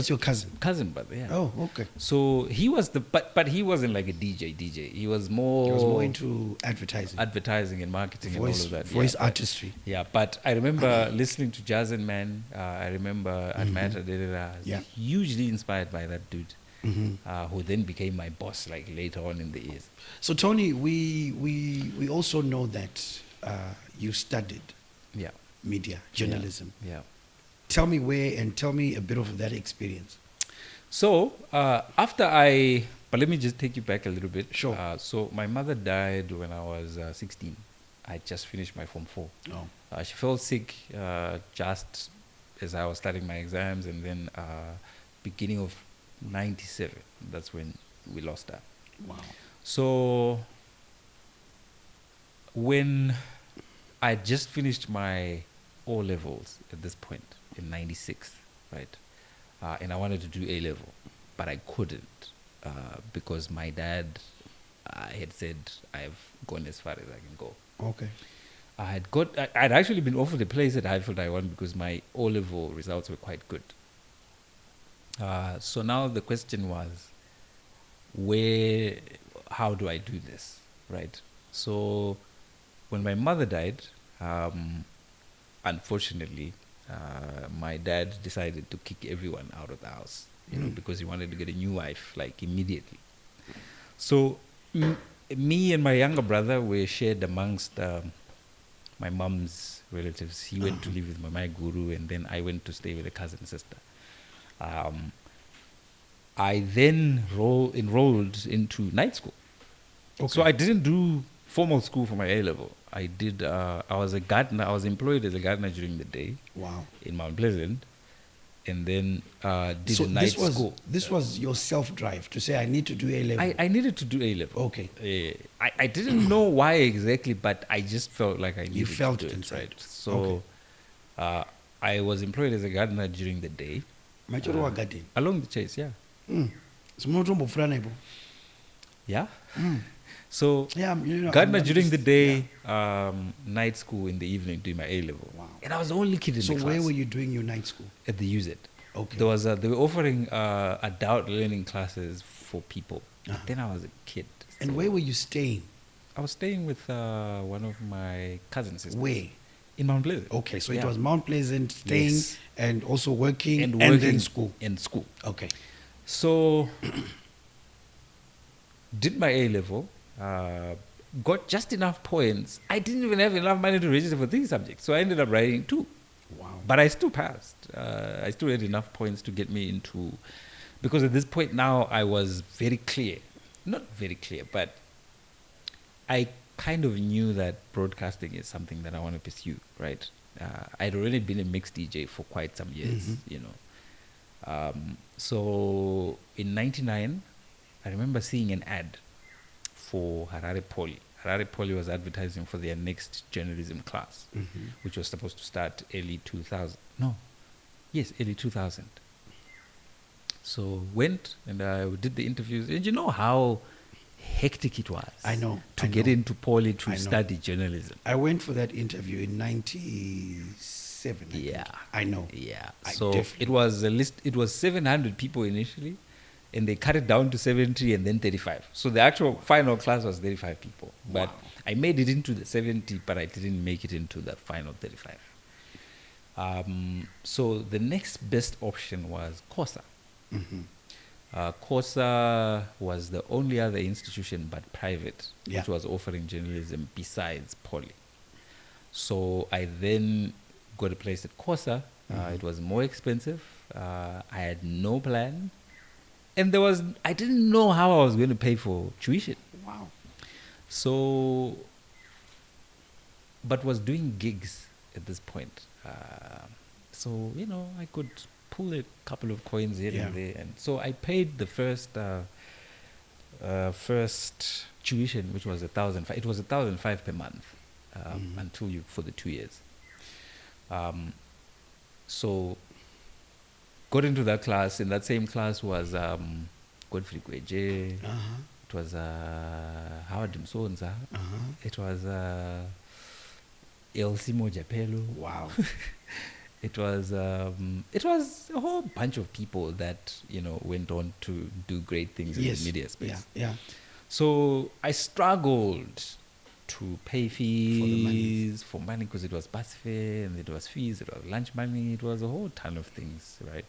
[SPEAKER 2] your cousin. Cousin brother, yeah.
[SPEAKER 1] Oh, okay.
[SPEAKER 2] So he was but he wasn't like a DJ. He was more
[SPEAKER 1] into
[SPEAKER 2] advertising and marketing and all of that.
[SPEAKER 1] Voice artistry.
[SPEAKER 2] Yeah, but I remember listening to Jazz and Man. I remember Admata Dedera.
[SPEAKER 1] Yeah.
[SPEAKER 2] Hugely inspired by that dude. Who then became my boss like later on in the years.
[SPEAKER 1] So Tony, we also know that you studied media, journalism.
[SPEAKER 2] Yeah.
[SPEAKER 1] Tell me where and tell me a bit of that experience.
[SPEAKER 2] So but let me just take you back a little bit.
[SPEAKER 1] Sure.
[SPEAKER 2] So my mother died when I was 16. I just finished my Form 4.
[SPEAKER 1] Oh.
[SPEAKER 2] She fell sick just as I was studying my exams, and then beginning of 97, that's when we lost her.
[SPEAKER 1] Wow.
[SPEAKER 2] So when I just finished my O-levels at this point in 96, right? And I wanted to do A-level, but I couldn't because my dad had said, I've gone as far as I can go.
[SPEAKER 1] Okay.
[SPEAKER 2] I'd actually been offered a place at Highfield I1 because my O-level results were quite good. So now the question was, how do I do this, right? So when my mother died, unfortunately, my dad decided to kick everyone out of the house, because he wanted to get a new wife, like immediately. So me and my younger brother were shared amongst my mom's relatives. He went to live with my guru, and then I went to stay with a cousin sister. I then enrolled into night school. Okay. So I didn't do formal school for my A-level. I did. I was a gardener. I was employed as a gardener during the day.
[SPEAKER 1] Wow. In
[SPEAKER 2] Mount Pleasant, and then did a night school.
[SPEAKER 1] This was your self-drive to say, I need to do A-level.
[SPEAKER 2] I needed to do A-level.
[SPEAKER 1] Okay.
[SPEAKER 2] I didn't know why exactly, but I just felt like I needed to do it.
[SPEAKER 1] You felt it inside.
[SPEAKER 2] Right? So I was employed as a gardener during the day. Along the chase, yeah. Yeah. So gardener during the day, night school in the evening doing my A-level.
[SPEAKER 1] Wow.
[SPEAKER 2] And I was the only kid in the class.
[SPEAKER 1] So where were you doing your night school?
[SPEAKER 2] At the UZ.
[SPEAKER 1] Okay.
[SPEAKER 2] They were offering adult learning classes for people. But then I was a kid.
[SPEAKER 1] And where were you staying?
[SPEAKER 2] I was staying with one of my cousin sisters.
[SPEAKER 1] Where?
[SPEAKER 2] In Mount Pleasant.
[SPEAKER 1] Okay, so it was Mount Pleasant, staying and also working and then school.
[SPEAKER 2] And school.
[SPEAKER 1] Okay.
[SPEAKER 2] So did my A-level, got just enough points. I didn't even have enough money to register for 3 subjects, so I ended up writing 2.
[SPEAKER 1] Wow.
[SPEAKER 2] But I still passed. I still had enough points to get me into, because at this point now I was very clear. Not very clear, but I kind of knew that broadcasting is something that I want to pursue, right? I'd already been a mixed DJ for quite some years, So in 99, I remember seeing an ad for Harare Poly. Harare Poly was advertising for their next journalism class, which was supposed to start early 2000. Early 2000. So went and I did the interviews. And you know how hectic it was.
[SPEAKER 1] I know.
[SPEAKER 2] To get into Poly to study journalism.
[SPEAKER 1] I went for that interview in 97. I know.
[SPEAKER 2] Yeah. So it was a list. It was 700 people initially, and they cut it down to 70 and then 35. So the actual final class was 35 people. But I made it into the 70, but I didn't make it into the final 35. So the next best option was Kosa. Xhosa was the only other institution but private which
[SPEAKER 1] Yeah.
[SPEAKER 2] was offering journalism besides Poly. So I then got a place at Xhosa. It was more expensive. I had no plan. And I didn't know how I was going to pay for tuition.
[SPEAKER 1] Wow.
[SPEAKER 2] So, but was doing gigs at this point. So, I could pull a couple of coins here and there. And so I paid the first tuition, which was 1,005. It was 1,005 per month for the 2 years. So got into that class. In that same class was Godfrey Gweje. It was Howard Msonza. It was Elsie Mojapelo.
[SPEAKER 1] Wow.
[SPEAKER 2] It was a whole bunch of people that went on to do great things in the media space.
[SPEAKER 1] Yeah.
[SPEAKER 2] So I struggled to pay fees for money because it was bus fare and it was fees, it was lunch money, it was a whole ton of things, right?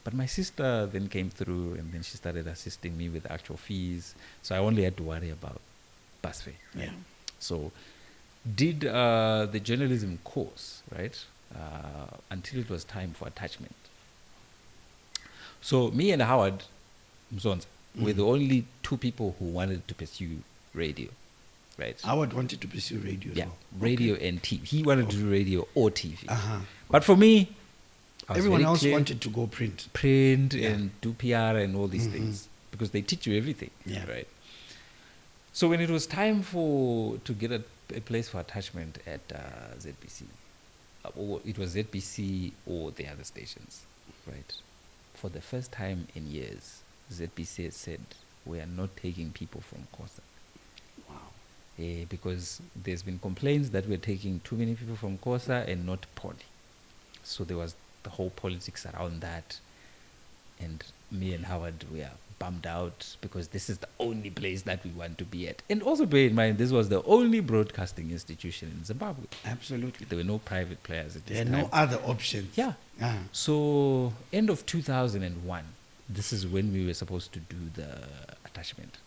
[SPEAKER 2] But my sister then came through and then she started assisting me with actual fees. So I only had to worry about bus fare. Right?
[SPEAKER 1] Yeah.
[SPEAKER 2] So did the journalism course, right? Until it was time for attachment. So me and Howard Mzonza were the only two people who wanted to pursue radio. Right.
[SPEAKER 1] Howard wanted to pursue radio.
[SPEAKER 2] Yeah,
[SPEAKER 1] as well.
[SPEAKER 2] radio and TV. He wanted to do radio or TV. But for me,
[SPEAKER 1] everyone else wanted to go print.
[SPEAKER 2] And do PR and all these things because they teach you everything.
[SPEAKER 1] Yeah.
[SPEAKER 2] Right. So when it was time to get a place for attachment at ZBC, it was ZBC or the other stations, right? For the first time in years, ZBC said we are not taking people from Xhosa.
[SPEAKER 1] Wow.
[SPEAKER 2] Because there's been complaints that we're taking too many people from Xhosa and not Poly. So there was the whole politics around that. And me and Howard were bummed out because this is the only place that we want to be at. And also bear in mind, this was the only broadcasting institution in Zimbabwe.
[SPEAKER 1] Absolutely.
[SPEAKER 2] There were no private players at this time.
[SPEAKER 1] There are no other options.
[SPEAKER 2] Yeah. So end of 2001, this is when we were supposed to do the attachment.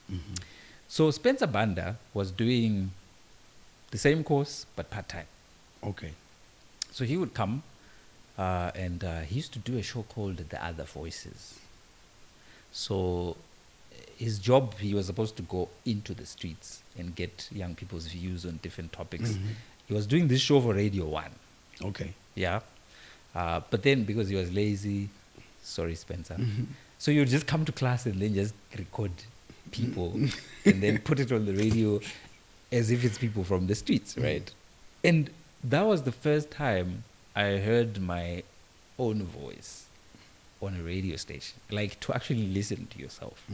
[SPEAKER 2] So Spencer Banda was doing the same course but part-time.
[SPEAKER 1] Okay.
[SPEAKER 2] So he would come and he used to do a show called The Other Voices. So his job, he was supposed to go into the streets and get young people's views on different topics. He was doing this show for Radio 1.
[SPEAKER 1] Okay.
[SPEAKER 2] Yeah. But then because he was lazy, sorry Spencer, so he would just come to class and then just record people and then put it on the radio as if it's people from the streets, right? And that was the first time I heard my own voice on a radio station, like to actually listen to yourself,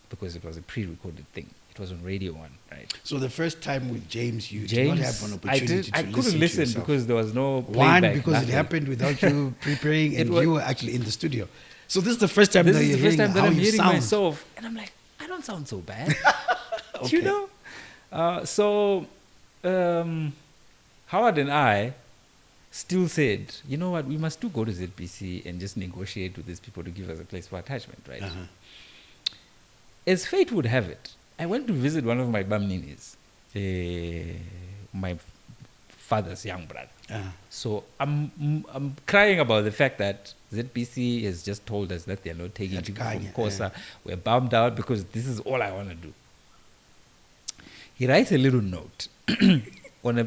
[SPEAKER 2] because it was a pre-recorded thing. It was on Radio 1, right?
[SPEAKER 1] So the first time with James, you did not have an opportunity
[SPEAKER 2] I
[SPEAKER 1] to
[SPEAKER 2] couldn't listen
[SPEAKER 1] to
[SPEAKER 2] because there was no
[SPEAKER 1] One,
[SPEAKER 2] playback,
[SPEAKER 1] because
[SPEAKER 2] nothing.
[SPEAKER 1] it happened without you preparing and you were actually in the studio. So this is the first time
[SPEAKER 2] This
[SPEAKER 1] that
[SPEAKER 2] is
[SPEAKER 1] you're
[SPEAKER 2] the first
[SPEAKER 1] hearing
[SPEAKER 2] time that
[SPEAKER 1] how
[SPEAKER 2] I'm
[SPEAKER 1] you
[SPEAKER 2] hearing
[SPEAKER 1] sound.
[SPEAKER 2] myself, and I'm like, I don't sound so bad.
[SPEAKER 1] Okay.
[SPEAKER 2] You know? So Howard and I still said, you know what, we must do go to ZBC and just negotiate with these people to give us a place for attachment, right? As fate would have it, I went to visit one of my bamninis, my father's young brother. So I'm crying about the fact that ZBC has just told us that they're not taking people from Xhosa. We're bummed out because this is all I want to do. He writes a little note on a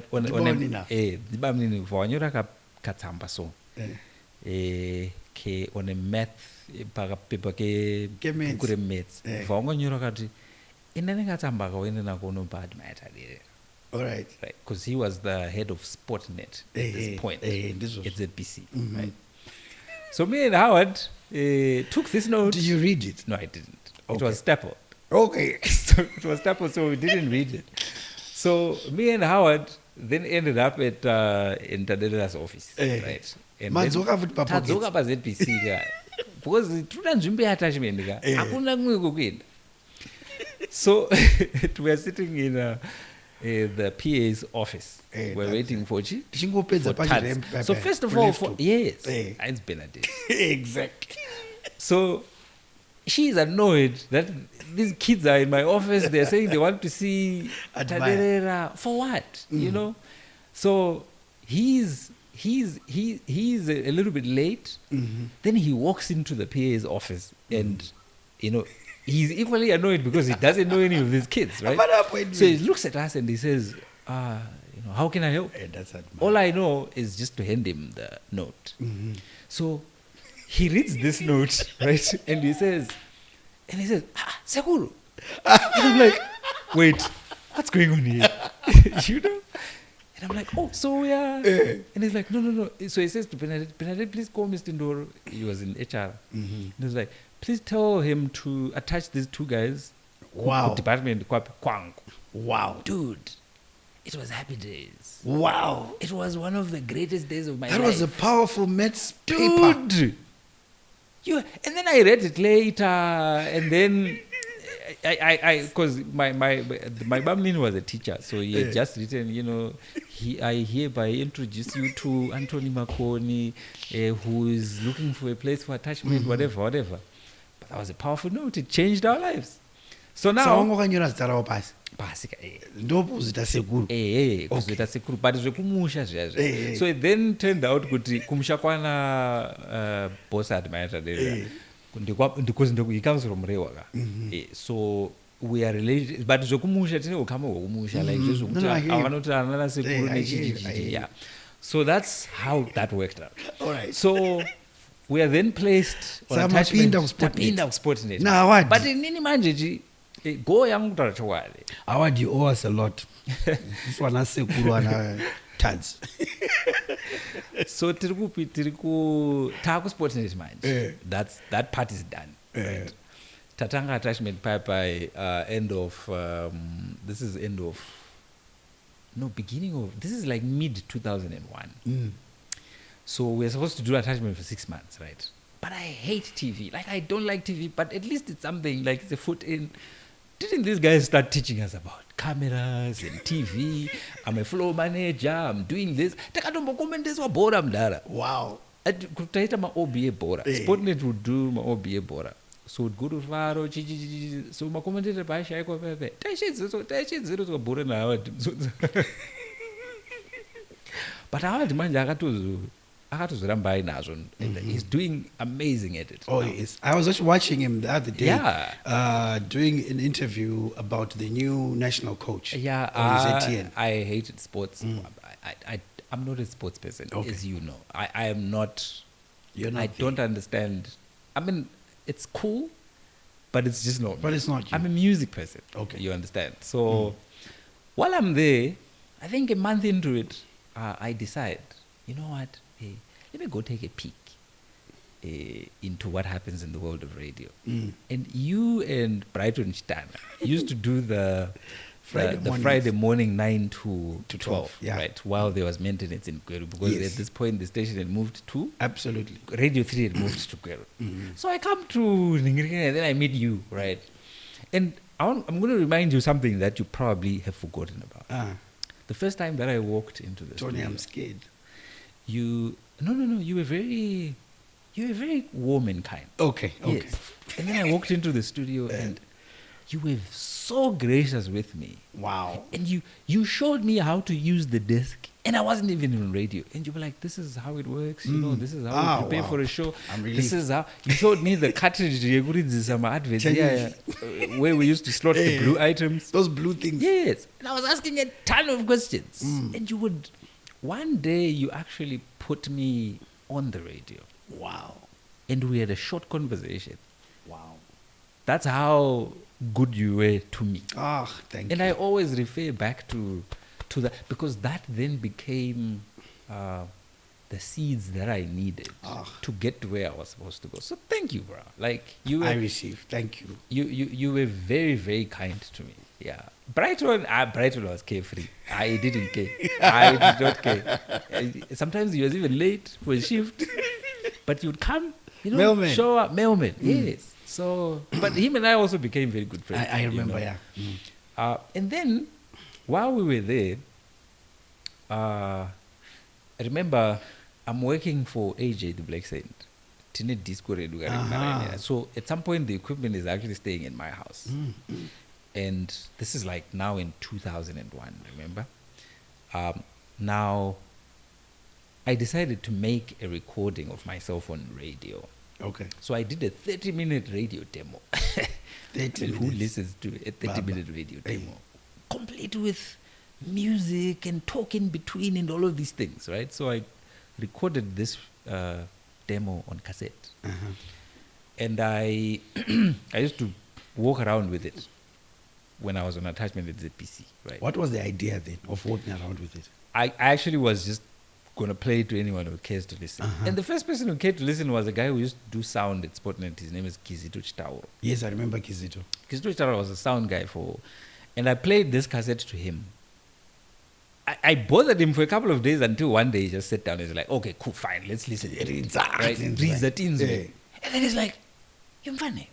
[SPEAKER 2] math paper ke maths
[SPEAKER 1] All right.
[SPEAKER 2] Right, because he was the head of Sportnet at this point at ZBC. Right. So me and Howard took this note.
[SPEAKER 1] Did you read it?
[SPEAKER 2] No, I didn't.
[SPEAKER 1] Okay.
[SPEAKER 2] It was stapled.
[SPEAKER 1] Okay.
[SPEAKER 2] So it was stapled, so we didn't read it. So me and Howard then ended up at Ntadela's office, right? And
[SPEAKER 1] Madzoka futhi pa pockets.
[SPEAKER 2] Tadzoka pa ZBC ka. Because tuna nzvimbo attachment ka. Hakuna kumwe kokuenda. So we are sitting in the PA's office. We're waiting for Chi. So first of all, yes, it's Benedict.
[SPEAKER 1] Exactly.
[SPEAKER 2] So she's annoyed that these kids are in my office. They're saying they want to see Taderera. For what? You know? So he's a little bit late. Then he walks into the PA's office and, you know, he's equally annoyed because he doesn't know any of these kids, right? So he looks at us and he says, you know, how can I help? All I know is just to hand him the note. So he reads this note, right? And he says, Sekuru. And I'm like, wait, what's going on here? You know? And I'm like, oh, so yeah. And he's like, no. So he says to Bernadette, please call Mr. Ndoro. He was in HR. And he was like, please tell him to attach these two guys.
[SPEAKER 1] Wow.
[SPEAKER 2] Department Kwang.
[SPEAKER 1] Wow.
[SPEAKER 2] Dude, it was happy days.
[SPEAKER 1] Wow.
[SPEAKER 2] It was one of the greatest days of my life.
[SPEAKER 1] That was a powerful Mets paper.
[SPEAKER 2] Dude. And then I read it later, and then because my Bamlin was a teacher, so he had just written, you know, I hereby introduce you to Antony Makoni, who is looking for a place for attachment, whatever. But that was a powerful note. It changed our lives. So now,
[SPEAKER 1] ndopuzita sekuru
[SPEAKER 2] kuzita sekuru but zvekumusha zviya so it then turned out kuti kumusha kwana boss admirer because he comes from Rewa so we are related but zvekumusha tine ukama hwekumusha like zvokuti avanoti anana sekuru nechijiji yeah so that's how that worked out.
[SPEAKER 1] All right.
[SPEAKER 2] So we are then placed on attachment tapinda kuSportnet but inini manje go yangu kutaura chokwadi.
[SPEAKER 1] Award, you owe us a lot. This one has sekuru ana tons.
[SPEAKER 2] So tiriku Sportnet manje. That part is done. Right? Tatanga attachment by end of this is this is like mid 2001. So we're supposed to do attachment for 6 months, right? But I hate TV. Like I don't like TV, but at least it's something like it's a foot in. Didn't these guys start teaching us about cameras and TV? I'm a floor manager, I'm doing this.
[SPEAKER 1] Wow.
[SPEAKER 2] Kutaita ma-OBA bora. Sportnet would do ma-OBA bora. So would go to Varo, so my commentator by Shaiko Pepe. Tashit bora na. But our demand and he's doing amazing at it.
[SPEAKER 1] Oh, yes. I was just watching him the other day.
[SPEAKER 2] Yeah.
[SPEAKER 1] Doing an interview about the new national coach.
[SPEAKER 2] Yeah. I hated sports. I'm not a sports person, as you know. I am not.
[SPEAKER 1] You're not.
[SPEAKER 2] I don't understand. I mean, it's cool, but it's just not.
[SPEAKER 1] But it's not you.
[SPEAKER 2] I'm a music person.
[SPEAKER 1] Okay.
[SPEAKER 2] You understand? So while I'm there, I think a month into it, I decide, you know what? Hey, let me go take a peek into what happens in the world of radio. And you and Brighton Chitana used to do the Friday morning 9 to 12,
[SPEAKER 1] yeah.
[SPEAKER 2] Right? While there was maintenance in Gweru, because at this point the station had moved to
[SPEAKER 1] absolutely
[SPEAKER 2] Radio 3 had moved to Gweru. So I come to Ningirike and then I meet you, right? And I'm going to remind you something that you probably have forgotten about. The first time that I walked into the
[SPEAKER 1] Tony,
[SPEAKER 2] studio,
[SPEAKER 1] I'm scared.
[SPEAKER 2] You were very warm and kind.
[SPEAKER 1] Okay.
[SPEAKER 2] Yes. And then I walked into the studio and you were so gracious with me.
[SPEAKER 1] Wow.
[SPEAKER 2] And you showed me how to use the desk. And I wasn't even on radio. And you were like, this is how it works. You know, this is how we prepare for a show.
[SPEAKER 1] I'm relieved.
[SPEAKER 2] This is how you showed me the cartridge where we used to slot the blue items.
[SPEAKER 1] Those blue things.
[SPEAKER 2] Yes. And I was asking a ton of questions. And you would, one day you actually put me on the radio.
[SPEAKER 1] Wow.
[SPEAKER 2] And we had a short conversation.
[SPEAKER 1] Wow.
[SPEAKER 2] That's how good you were to me.
[SPEAKER 1] Thank you.
[SPEAKER 2] And I always refer back to that because that then became the seeds that I needed to get to where I was supposed to go. So thank you, bro. Like I
[SPEAKER 1] received. Thank you.
[SPEAKER 2] You were very, very kind to me. Yeah. Brighton was carefree. I didn't care. I did not care. Sometimes he was even late for a shift. But you'd come,
[SPEAKER 1] mailman.
[SPEAKER 2] Show up, mailman. Yes. So, but him and I also became very good friends.
[SPEAKER 1] I remember, yeah.
[SPEAKER 2] And then, while we were there, I remember I'm working for AJ the Black Saint. tine disco redu uh-huh. So at some point the equipment is actually staying in my house. And this is like now in 2001, remember? Now I decided to make a recording of myself on radio.
[SPEAKER 1] Okay.
[SPEAKER 2] So I did a 30-minute radio demo.
[SPEAKER 1] 30
[SPEAKER 2] Who listens to a 30-minute radio demo? Complete with music and talk in between and all of these things, right? So I recorded this demo on cassette.
[SPEAKER 1] Uh-huh.
[SPEAKER 2] And I used to walk around with it when I was on attachment at the PC, right?
[SPEAKER 1] What was the idea then of walking around with it?
[SPEAKER 2] I actually was just going to play it to anyone who cares to listen.
[SPEAKER 1] Uh-huh.
[SPEAKER 2] And the first person who cared to listen was a guy who used to do sound at Spotnet. His name is Kizito Chitauro.
[SPEAKER 1] Yes, I remember Kizito.
[SPEAKER 2] Kizito Chitauro was a sound guy and I played this cassette to him. I bothered him for a couple of days until one day he just sat down and was like, okay, cool, fine, let's listen. Right? And then he's like, you're funny.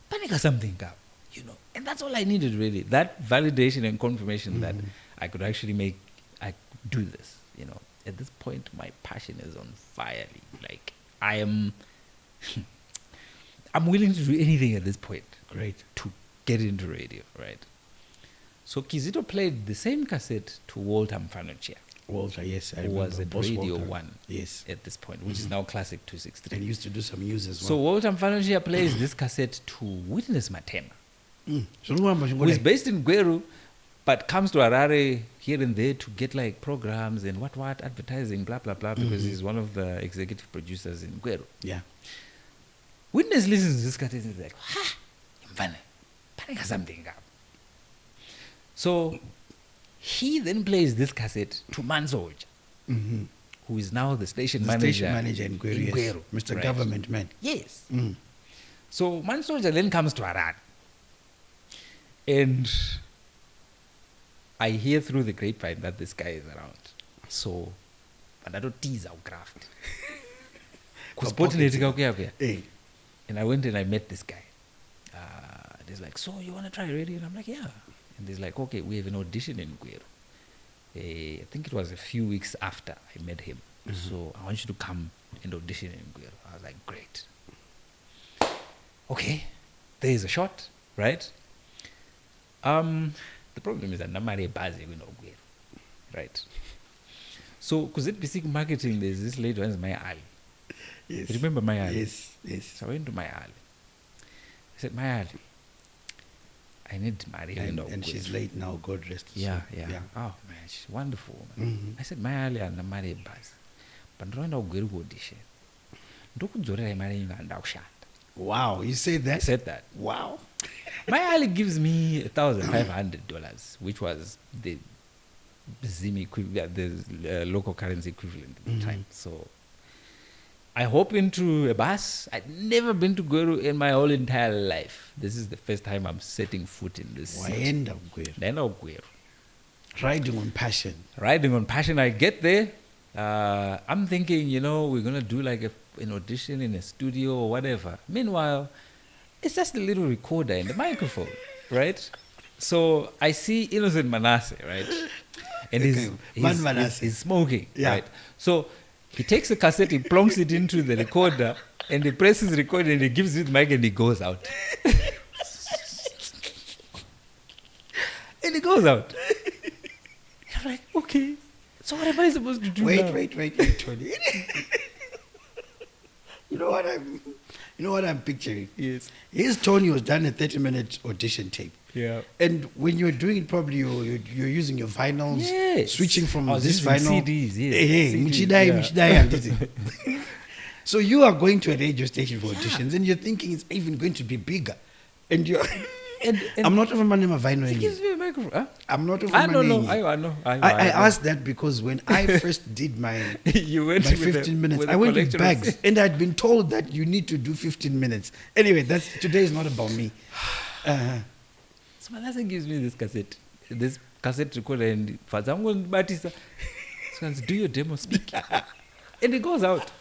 [SPEAKER 2] Panika something up, you know. And that's all I needed really. That validation and confirmation that I could actually I do this, you know. At this point, my passion is on fire. Like, I'm willing to do anything at this point.
[SPEAKER 1] Great.
[SPEAKER 2] To get into radio, right? So Kizito played the same cassette to Walter Mfanochia.
[SPEAKER 1] Walter, yes, I
[SPEAKER 2] who
[SPEAKER 1] remember.
[SPEAKER 2] was at
[SPEAKER 1] Boss
[SPEAKER 2] Radio
[SPEAKER 1] Walter.
[SPEAKER 2] 1
[SPEAKER 1] yes.
[SPEAKER 2] at this point, which is now Classic 263.
[SPEAKER 1] And he used to do some news as well.
[SPEAKER 2] So Walter Mfanochia plays this cassette to Witness Matema,
[SPEAKER 1] who
[SPEAKER 2] who is based in Gweru, but comes to Harare here and there to get like programs and what, advertising, blah, blah, blah, because he's one of the executive producers in Gweru.
[SPEAKER 1] Yeah.
[SPEAKER 2] Witness listens to this cassette and is like, ha, Mfane, panika something up. So he then plays this cassette to Mansolja, who is now the station manager
[SPEAKER 1] in Gweru, yes. Mr. Right. Government man.
[SPEAKER 2] Yes. So Mansolja then comes to Harare. And I hear through the grapevine that this guy is around. So, but I don't tease our craft. And I went and I met this guy. And he's like, so you want to try radio? And I'm like, yeah. And he's like, okay, we have an audition in Gweru. I think it was a few weeks after I met him. So I want you to come and audition in Gweru. I was like, great. Okay, there is a shot, right? The problem is that Namare Bazi we know Gweru, right? So, because at basic marketing, there's this lady who is Maya Ali.
[SPEAKER 1] Yes.
[SPEAKER 2] Remember Maya Ali?
[SPEAKER 1] Yes, yes.
[SPEAKER 2] So I went to Maya Ali. I said, Maya Ali, I need Maria.
[SPEAKER 1] And she's late now, God rest her soul.
[SPEAKER 2] Yeah. Oh, man, she's wonderful. Man. I said, Maya Ali and Namare Bazi. But I don't Gweru audition.
[SPEAKER 1] Wow, you said that?
[SPEAKER 2] I said that.
[SPEAKER 1] Wow.
[SPEAKER 2] Maya Ali gives me $1,500, which was the Zim equivalent, the local currency equivalent at the time. So I hop into a bus. I'd never been to Gweru in my whole entire life. This is the first time I'm setting foot in this city. Gweru.
[SPEAKER 1] Riding on passion.
[SPEAKER 2] Riding on passion. I get there. I'm thinking, we're going to do like an audition in a studio or whatever. Meanwhile, it's just a little recorder and a microphone, right? So I see Innocent Manasseh, right? And he's smoking, right? So he takes the cassette, he plonks it into the recorder, and he presses record, and he gives it the mic, and he goes out. And he goes out. And I'm like, okay, so what am I supposed to do now?
[SPEAKER 1] Wait, Tony. You know what I'm picturing?
[SPEAKER 2] Yes.
[SPEAKER 1] Here's Tony who's done a 30-minute audition tape.
[SPEAKER 2] Yeah.
[SPEAKER 1] And when you're doing it, probably you're using your vinyls,
[SPEAKER 2] yes.
[SPEAKER 1] switching from this vinyl.
[SPEAKER 2] CDs, yes.
[SPEAKER 1] Hey, Michidai. So you are going to a radio station for auditions, and you're thinking it's even going to be bigger. And you're... And I'm not over my name of vinyl.
[SPEAKER 2] He gives me a microphone. Huh?
[SPEAKER 1] I'm not over my name.
[SPEAKER 2] I know.
[SPEAKER 1] I asked that because when I first did my 15 minutes, I went with bags, and I'd been told that you need to do 15 minutes. Anyway, today is not about me.
[SPEAKER 2] So Manasseh gives me this cassette recorder, and Fazango Batista says, do your demo, speak. And it goes out.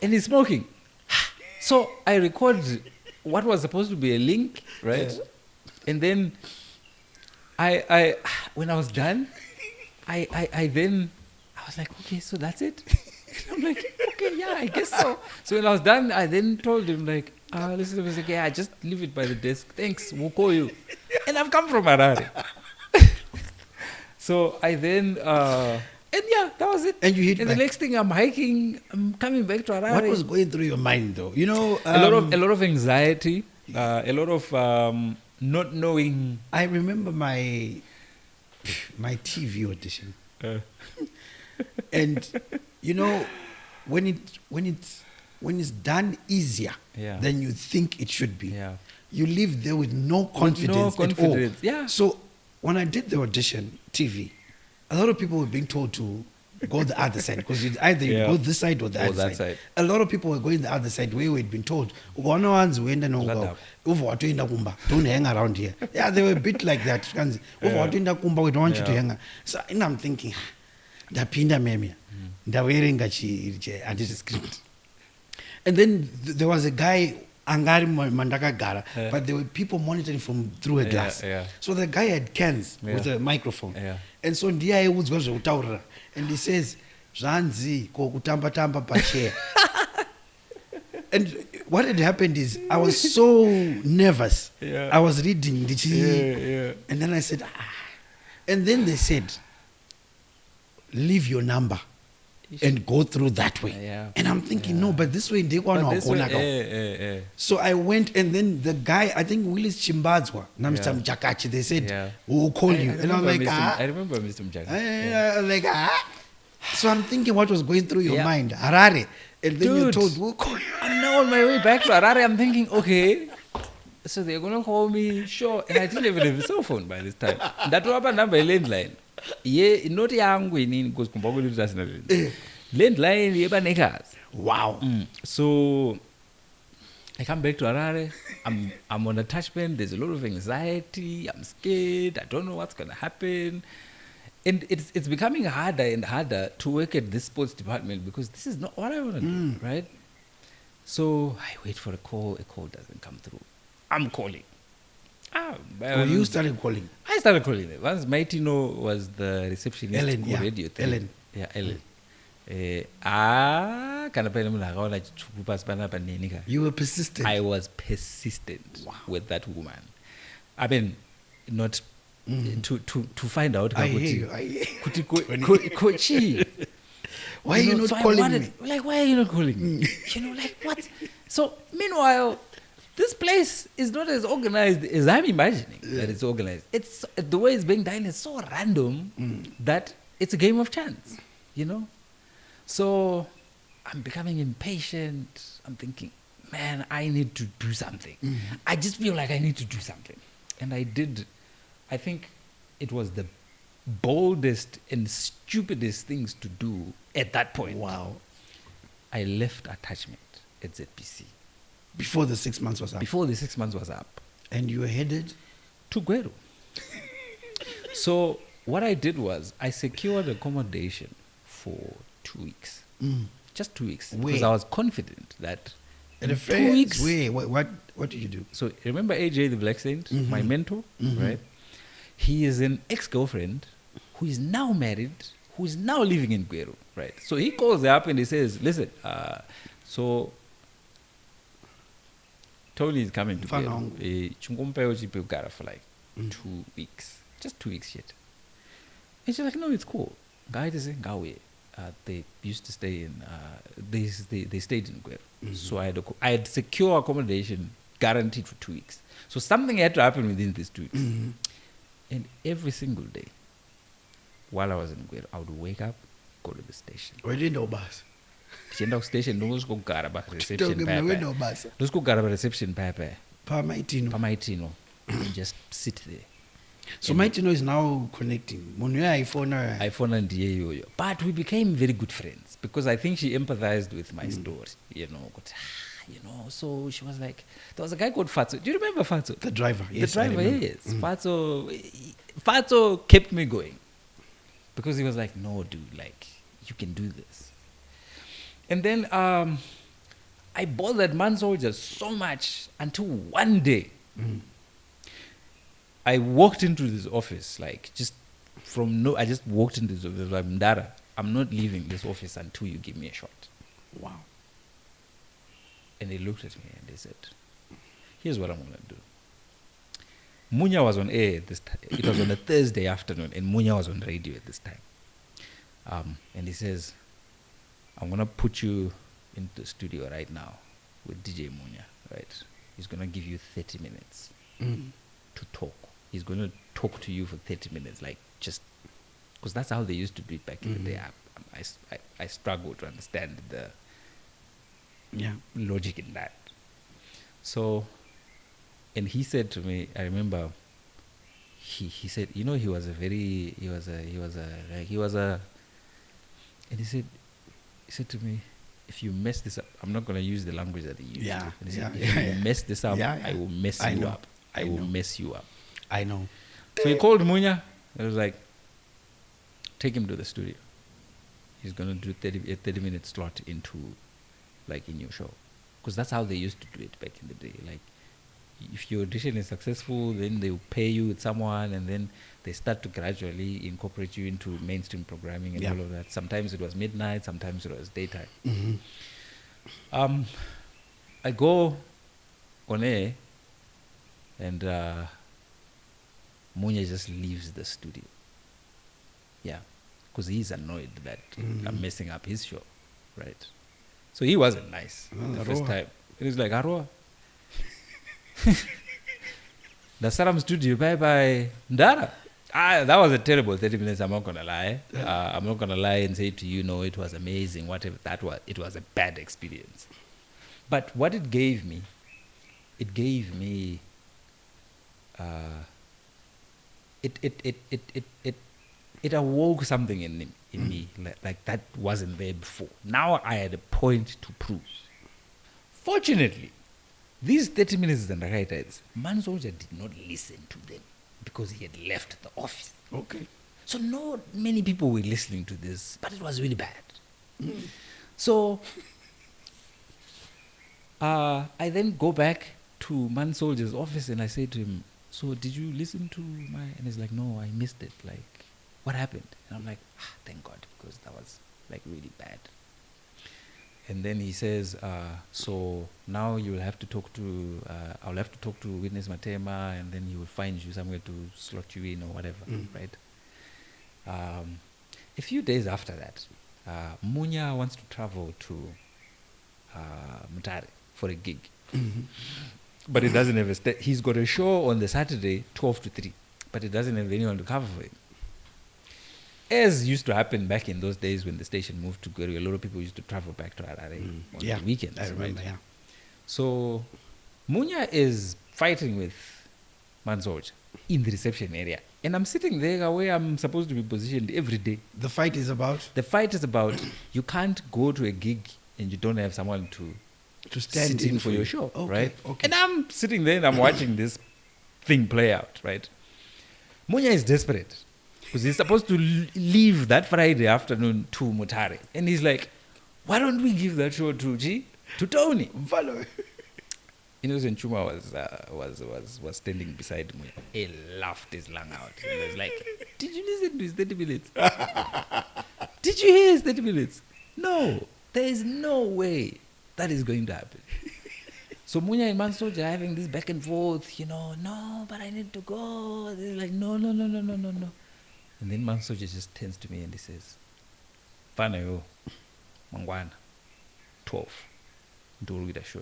[SPEAKER 2] And he's smoking. So I record what was supposed to be a link, right? Yeah. And then when I was done, I was like, okay, so that's it. I'm like, okay, yeah, I guess so. So when I was done, I then told him like, listen, I was like, yeah, just leave it by the desk. Thanks, we'll call you. And I've come from Harare. So I then, and yeah, that was it.
[SPEAKER 1] And you hit
[SPEAKER 2] And
[SPEAKER 1] back.
[SPEAKER 2] the next thing, I'm hiking, I'm coming back to Harare.
[SPEAKER 1] What was going through your mind, though? You know,
[SPEAKER 2] a lot of anxiety, a lot of not knowing.
[SPEAKER 1] I remember my TV audition, and you know, when it's done easier than you think it should be, you leave there with no confidence, at all.
[SPEAKER 2] Yeah.
[SPEAKER 1] So when I did the audition TV, a lot of people were being told to go the other side because either you go this side or the other side. A lot of people were going the other side where we'd been told, don't hang around here. Yeah, they were a bit like that. We don't want you to hang. So and I'm thinking, and then there was a guy Angari Mandaka Gara, but there were people monitoring from through a glass. So the guy had cans with a microphone. And so Ndia was utaura, and he says, Zanzi, kokutamba tamba pache. And what had happened is I was so nervous. I was reading the and then I said, and then they said, leave your number and go through that way. And I'm thinking, no, but this way they want to. So I went, and then the guy, I think Willis Chimbadzwa, Namstam Jakachi, they said, we'll call you. And I'm like,
[SPEAKER 2] I remember Mr. Mjaka.
[SPEAKER 1] Like, So I'm thinking what was going through your mind, Harare. And then you're told, we'll call you.
[SPEAKER 2] I'm now on my way back to Harare. I'm thinking, okay, so they're going to call me, sure. And I didn't even have a cell phone by this time. That was a number landline. Yeah, not young because landline yeba nekas.
[SPEAKER 1] Wow.
[SPEAKER 2] So I come back to Harare. I'm on attachment. There's a lot of anxiety. I'm scared. I don't know what's gonna happen. And it's becoming harder and harder to work at this sports department because this is not what I want to do, right? So I wait for a call doesn't come through. I'm calling.
[SPEAKER 1] You started calling?
[SPEAKER 2] I started calling them. Once Maitino was the receptionist for Radio 3.
[SPEAKER 1] Ellen.
[SPEAKER 2] Yeah, Ellen.
[SPEAKER 1] You were persistent.
[SPEAKER 2] I was persistent with that woman. I mean, not to find out.
[SPEAKER 1] I hear you. Why are you not calling me?
[SPEAKER 2] Like, why are you not calling me? You know, like, what? So, meanwhile, this place is not as organized as I'm imagining that it's organized. It's the way it's being done is so random that it's a game of chance, you know? So I'm becoming impatient. I'm thinking, man, I need to do something. I just feel like I need to do something. And I did. I think it was the boldest and stupidest things to do at that point.
[SPEAKER 1] Wow.
[SPEAKER 2] I left attachment at ZPC.
[SPEAKER 1] Before the 6 months was up?
[SPEAKER 2] Before the 6 months was up.
[SPEAKER 1] And you were headed?
[SPEAKER 2] To Gweru. So what I did was I secured accommodation for 2 weeks. Just 2 weeks. Because I was confident that in 2 weeks...
[SPEAKER 1] What did you do?
[SPEAKER 2] So remember AJ the Black Saint, my mentor, right? He is an ex-girlfriend who is now married, who is now living in Gweru, right? So he calls her up and he says, listen, so Tony is coming to Gweru for like 2 weeks. Just 2 weeks yet. And she's like, no, it's cool. Guy is in Gawe. They used to stay in, they stayed in Gweru. So I had secure accommodation guaranteed for 2 weeks. So something had to happen within these 2 weeks. And every single day, while I was in Gweru, I would wake up, go to the station.
[SPEAKER 1] Where did you know bus?
[SPEAKER 2] Station, no go garaba reception papa. Let's go garaba reception papa. Pamaitino. And just sit there.
[SPEAKER 1] So Maitino is now connecting.
[SPEAKER 2] iPhone and yo. But we became very good friends because I think she empathized with my story, you know. So she was like, there was a guy called Fatso. Do you remember Fatso?
[SPEAKER 1] The driver, yes.
[SPEAKER 2] The driver, yes. Fatso kept me going because he was like, no, dude, like, you can do this. And then I bothered Man Soldier so much until one day I walked into this office, like, I just walked into this office. I'm not leaving this office until you give me a shot.
[SPEAKER 1] Wow.
[SPEAKER 2] And they looked at me and they said, here's what I'm going to do. Munya was on air at this time. It was on a Thursday afternoon, and Munya was on radio at this time. And he says, I'm going to put you into the studio right now with DJ Munya, right? He's going to give you 30 minutes to talk. He's going to talk to you for 30 minutes, like just, because that's how they used to do it back in the day. I struggle to understand the logic in that. So, and he said to me, I remember, he said, you know, and he said to me, if you mess this up, I'm not going to use the language that he used.
[SPEAKER 1] Yeah.
[SPEAKER 2] And he said, if you mess this up, I will mess you up. I will mess you up.
[SPEAKER 1] I know.
[SPEAKER 2] So he called Munya and was like, take him to the studio. He's going to do a 30-minute slot in your show. Because that's how they used to do it back in the day. Like, if your audition is successful, then they will pay you with someone, and then they start to gradually incorporate you into mainstream programming and all of that. Sometimes it was midnight, sometimes it was daytime. I go on air, and Munya just leaves the studio. Yeah, because he's annoyed that I'm messing up his show, right? So he wasn't nice the first time. He was like, Arwa, the Saram studio, bye-bye, Ndara. That was a terrible 30 minutes, I'm not going to lie. I'm not going to lie and say to you, no, it was amazing, whatever that was. It was a bad experience. But what it gave me, it awoke something in me, like that wasn't there before. Now I had a point to prove. Fortunately, these 30 minutes and writers, Mansolja did not listen to them because he had left the office.
[SPEAKER 1] Okay.
[SPEAKER 2] So not many people were listening to this, but it was really bad. So I then go back to Mansolja's office and I say to him, so did you listen to my... And he's like, no, I missed it. Like, what happened? And I'm like, thank God, because that was like really bad. And then he says, so now you will have to talk to, I'll have to talk to Witness Matema, and then he will find you somewhere to slot you in or whatever, right? A few days after that, Munya wants to travel to Mutare for a gig. But it doesn't have a he's got a show on the Saturday, 12 to 3, but it doesn't have anyone to cover for him. As used to happen back in those days when the station moved to Guru, a lot of people used to travel back to Harare on the weekends.
[SPEAKER 1] I remember,
[SPEAKER 2] right? So Munya is fighting with Mansolja in the reception area. And I'm sitting there where I'm supposed to be positioned every day.
[SPEAKER 1] The fight is about?
[SPEAKER 2] The fight is about you can't go to a gig and you don't have someone to
[SPEAKER 1] stand
[SPEAKER 2] in for your show,
[SPEAKER 1] okay,
[SPEAKER 2] right?
[SPEAKER 1] Okay.
[SPEAKER 2] And I'm sitting there and I'm watching this thing play out, right? Munya is desperate because he's supposed to leave that Friday afternoon to Mutare. And he's like, why don't we give that show to Tony?
[SPEAKER 1] Follow.
[SPEAKER 2] You know, when Chuma was standing beside Munya, he laughed his lung out. He was like, did you listen to his 30 minutes? Did you hear his 30 minutes? No, there is no way that is going to happen. So Munya and Mansolja are having this back and forth, no, but I need to go. They're like, no. And then Mansolja just turns to me and he says, Fana yo, Mangwana, 12, Nduru show.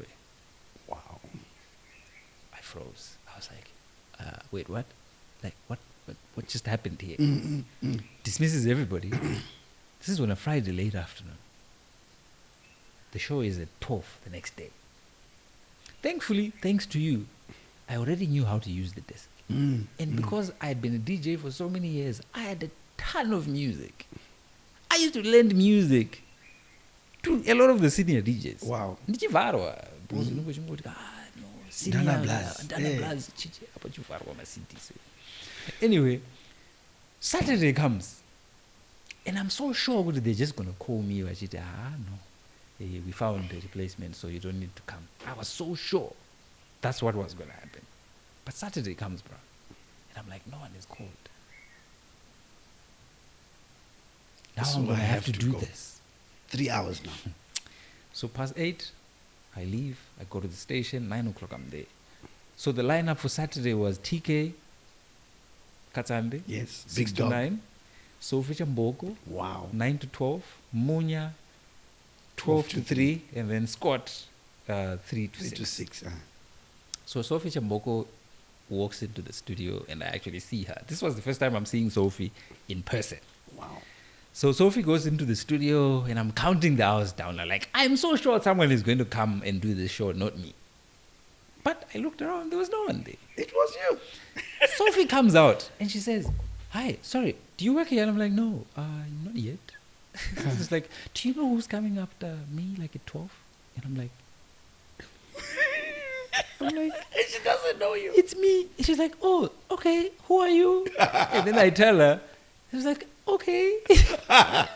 [SPEAKER 1] Wow.
[SPEAKER 2] I froze. I was like, wait, what? Like, what just happened here? Dismisses everybody. This is on a Friday late afternoon. The show is at 12 the next day. Thankfully, thanks to you, I already knew how to use the desk. And because I had been a DJ for so many years, I had a ton of music. I used to lend music to a lot of the senior DJs.
[SPEAKER 1] Wow.
[SPEAKER 2] Anyway, Saturday comes, and I'm so sure they're just going to call me. No, we found a replacement, so you don't need to come. I was so sure that's what was going to happen. But Saturday comes, bro, and I'm like, no one is called. Now
[SPEAKER 1] So
[SPEAKER 2] I'm going
[SPEAKER 1] I
[SPEAKER 2] to have
[SPEAKER 1] have
[SPEAKER 2] to
[SPEAKER 1] to
[SPEAKER 2] do
[SPEAKER 1] go.
[SPEAKER 2] this.
[SPEAKER 1] 3 hours now.
[SPEAKER 2] So past 8, I leave. I go to the station. 9 o'clock, I'm there. So the lineup for Saturday was TK, Katande,
[SPEAKER 1] Yes,
[SPEAKER 2] 6
[SPEAKER 1] big
[SPEAKER 2] to
[SPEAKER 1] dog.
[SPEAKER 2] 9. Sophie Chamboko,
[SPEAKER 1] Wow.
[SPEAKER 2] 9 to 12. Munya, 12 to 3. And then Scott, 3 to
[SPEAKER 1] 3
[SPEAKER 2] 6.
[SPEAKER 1] to 6.
[SPEAKER 2] So Sophie Chamboko walks into the studio and I actually see her. This was the first time I'm seeing Sophie in person.
[SPEAKER 1] Wow.
[SPEAKER 2] So Sophie goes into the studio and I'm counting the hours down. I'm like, I'm so sure someone is going to come and do this show, not me. But I looked around, there was no one there.
[SPEAKER 1] It was you.
[SPEAKER 2] Sophie comes out and she says, hi, sorry, do you work here? And I'm like, no, not yet. She's like, do you know who's coming after me, like at 12? And I'm like,
[SPEAKER 1] And she doesn't know you.
[SPEAKER 2] it's me. And she's like, oh, okay, who are you? And then I tell her, she's like, okay.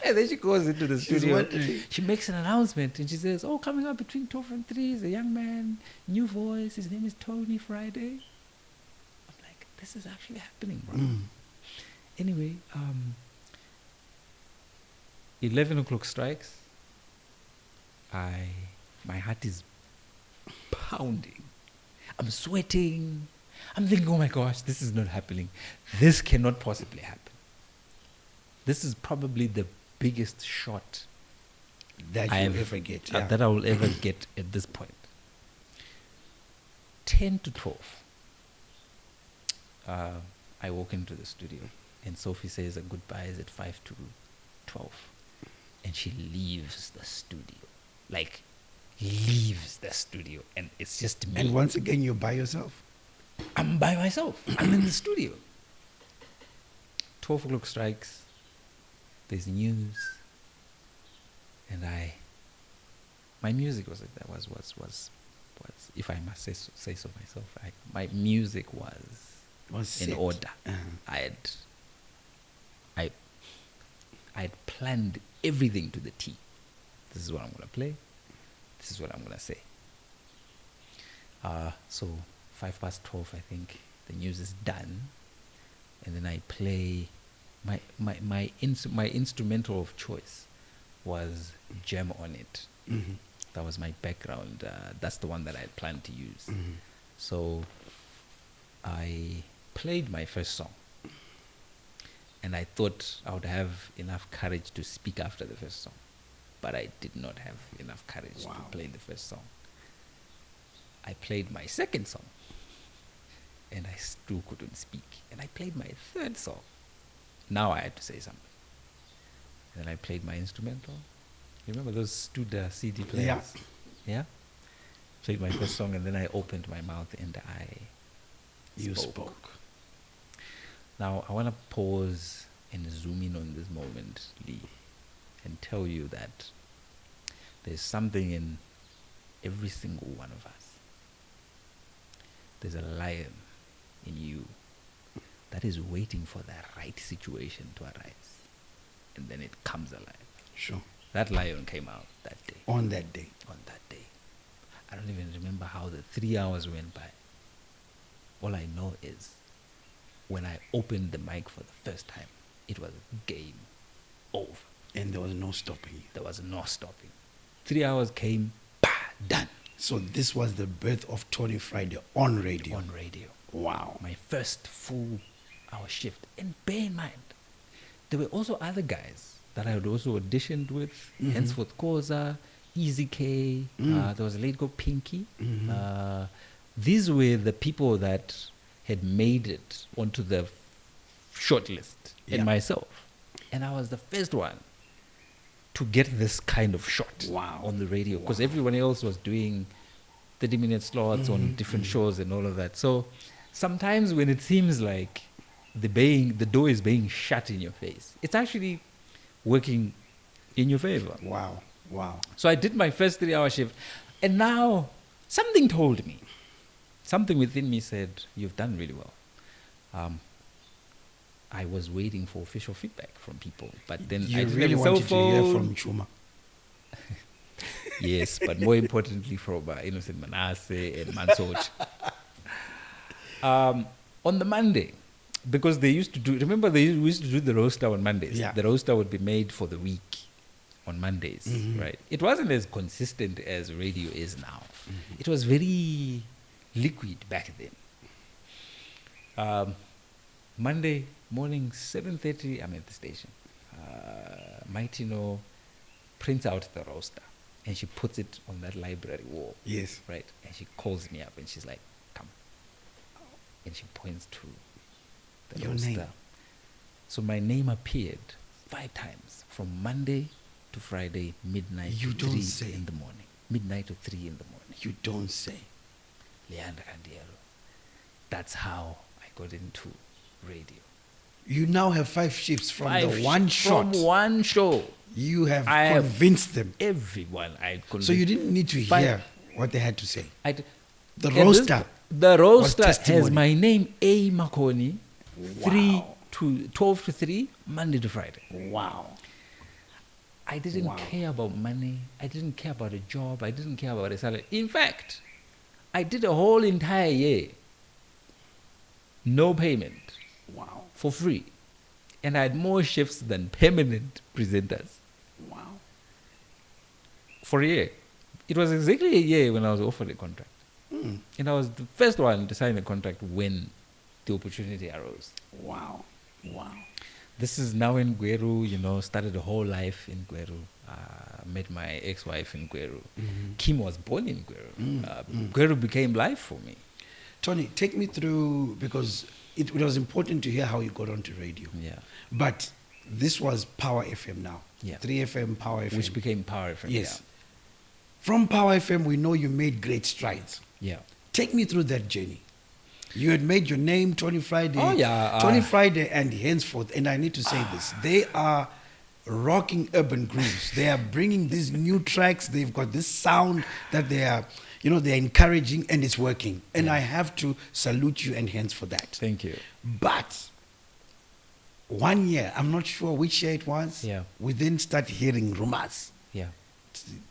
[SPEAKER 2] And then she goes into the studio.
[SPEAKER 1] wondering.
[SPEAKER 2] She makes an announcement and she says, oh, coming up between 12 and 3 is a young man, new voice. His name is Tony Friday. I'm like, this is actually happening, bro. Anyway, 11 o'clock strikes. My heart is pounding. I'm sweating. I'm thinking, oh my gosh, this is not happening. This cannot possibly happen. This is probably the biggest shot
[SPEAKER 1] That you ever get. Yeah.
[SPEAKER 2] that I will ever get at this point. 10 to 12. I walk into the studio and Sophie says a goodbye is at 5 to 12. And she leaves the studio. Like, leaves the studio. And it's just me.
[SPEAKER 1] And once again, you're by yourself.
[SPEAKER 2] I'm by myself. I'm in the studio. 12 o'clock strikes. There's news. And my music was like that. Was if I must say so myself, my music was in
[SPEAKER 1] set.
[SPEAKER 2] order. I had planned everything to the T. This is what I'm going to play. This is what I'm going to say. So 12:05, I think the news is done, and then I play. My instrumental of choice was Jam on It.
[SPEAKER 1] Mm-hmm.
[SPEAKER 2] That was my background. That's the one that I had planned to use.
[SPEAKER 1] Mm-hmm.
[SPEAKER 2] So I played my first song, and I thought I would have enough courage to speak after the first song, but I did not have enough courage to play the first song. I played my second song, and I still couldn't speak. And I played my third song. Now I had to say something. And then I played my instrumental. You remember those Studa CD players? Yeah. Played my first song, and then I opened my mouth and
[SPEAKER 1] You spoke.
[SPEAKER 2] Now I want to pause and zoom in on this moment, Lee, and tell you that there's something in every single one of us. There's a lion in you that is waiting for the right situation to arise. And then it comes alive.
[SPEAKER 1] Sure.
[SPEAKER 2] That lion came out that day.
[SPEAKER 1] On that day.
[SPEAKER 2] On that day. I don't even remember how the 3 hours went by. All I know is when I opened the mic for the first time, it was game over.
[SPEAKER 1] And there was no stopping you.
[SPEAKER 2] There was no stopping. 3 hours came, bah, done.
[SPEAKER 1] So this was the birth of Tony Friday on radio.
[SPEAKER 2] On radio.
[SPEAKER 1] Wow.
[SPEAKER 2] My first full hour shift. And bear in mind, there were also other guys that I had also auditioned with.
[SPEAKER 1] Mm-hmm.
[SPEAKER 2] Henceforth Koza, Easy K, there was a lady called Pinky.
[SPEAKER 1] Mm-hmm.
[SPEAKER 2] These were the people that had made it onto the shortlist, and myself. And I was the first one to get this kind of shot on the radio, because everyone else was doing 30-minute slots on different shows and all of that. So sometimes when it seems like the door is being shut in your face, it's actually working in your favor.
[SPEAKER 1] Wow.
[SPEAKER 2] So I did my first 3 hour shift, and now something told me, something within me said, you've done really well. I was waiting for official feedback from people, but then
[SPEAKER 1] You
[SPEAKER 2] I didn't
[SPEAKER 1] really
[SPEAKER 2] have a cell
[SPEAKER 1] wanted to hear
[SPEAKER 2] phone.
[SPEAKER 1] from Chuma.
[SPEAKER 2] Yes, but more importantly from Innocent Manasseh and Mansoch. On the Monday, Because they used to do, remember we used to do the roaster on Mondays.
[SPEAKER 1] Yeah.
[SPEAKER 2] The roaster would be made for the week on Mondays, right? It wasn't as consistent as radio is now. It was very liquid back then. Monday morning, 7:30, I'm at the station. Maitino prints out the roaster and she puts it on that library wall.
[SPEAKER 1] Yes.
[SPEAKER 2] Right? And she calls me up and she's like, come. And she points to the
[SPEAKER 1] Your
[SPEAKER 2] roaster.
[SPEAKER 1] name.
[SPEAKER 2] So my name appeared 5 times from Monday to Friday, midnight
[SPEAKER 1] You
[SPEAKER 2] to
[SPEAKER 1] don't
[SPEAKER 2] 3
[SPEAKER 1] say.
[SPEAKER 2] in the morning. Midnight to 3 in the morning.
[SPEAKER 1] You don't say.
[SPEAKER 2] Leandra Candiero. That's how I got into radio.
[SPEAKER 1] You now have 5 shifts from
[SPEAKER 2] 5
[SPEAKER 1] the one shot.
[SPEAKER 2] From one show.
[SPEAKER 1] You have
[SPEAKER 2] I have
[SPEAKER 1] convinced them.
[SPEAKER 2] Everyone I convinced.
[SPEAKER 1] So you didn't need to
[SPEAKER 2] 5
[SPEAKER 1] hear what they had to say.
[SPEAKER 2] The
[SPEAKER 1] The roaster.
[SPEAKER 2] The roaster has
[SPEAKER 1] testimony.
[SPEAKER 2] my name, A. Makoni,
[SPEAKER 1] Wow.
[SPEAKER 2] 12 to 3, Monday to Friday.
[SPEAKER 1] Wow.
[SPEAKER 2] I didn't
[SPEAKER 1] Wow.
[SPEAKER 2] care about money. I didn't care about a job. I didn't care about a salary. In fact, I did a whole entire year, no payment,
[SPEAKER 1] Wow.
[SPEAKER 2] for free. And I had more shifts than permanent presenters
[SPEAKER 1] Wow.
[SPEAKER 2] for a year. It was exactly a year when I was offered a contract. And I was the first one to sign a contract when the opportunity arose.
[SPEAKER 1] Wow. Wow.
[SPEAKER 2] This is now in Gweru, started a whole life in Gweru. Met my ex-wife in Gweru. Kim was born in Gweru. Gweru became life for me.
[SPEAKER 1] Tony, take me through, because it was important to hear how you got onto radio.
[SPEAKER 2] Yeah.
[SPEAKER 1] But this was Power FM now.
[SPEAKER 2] Yeah.
[SPEAKER 1] 3FM, Power FM.
[SPEAKER 2] Which became Power FM.
[SPEAKER 1] Yes. From Power FM, we know you made great strides.
[SPEAKER 2] Yeah.
[SPEAKER 1] Take me through that journey. You had made your name, Tony Friday.
[SPEAKER 2] Oh, yeah.
[SPEAKER 1] Tony Friday and henceforth, and I need to say this, they are rocking urban grooves. They are bringing these new tracks. They've got this sound that they are, they're encouraging, and it's working. And I have to salute you and hence for that.
[SPEAKER 2] Thank you.
[SPEAKER 1] But 1 year, I'm not sure which year it was,
[SPEAKER 2] Yeah.
[SPEAKER 1] we then start hearing rumors.
[SPEAKER 2] Yeah.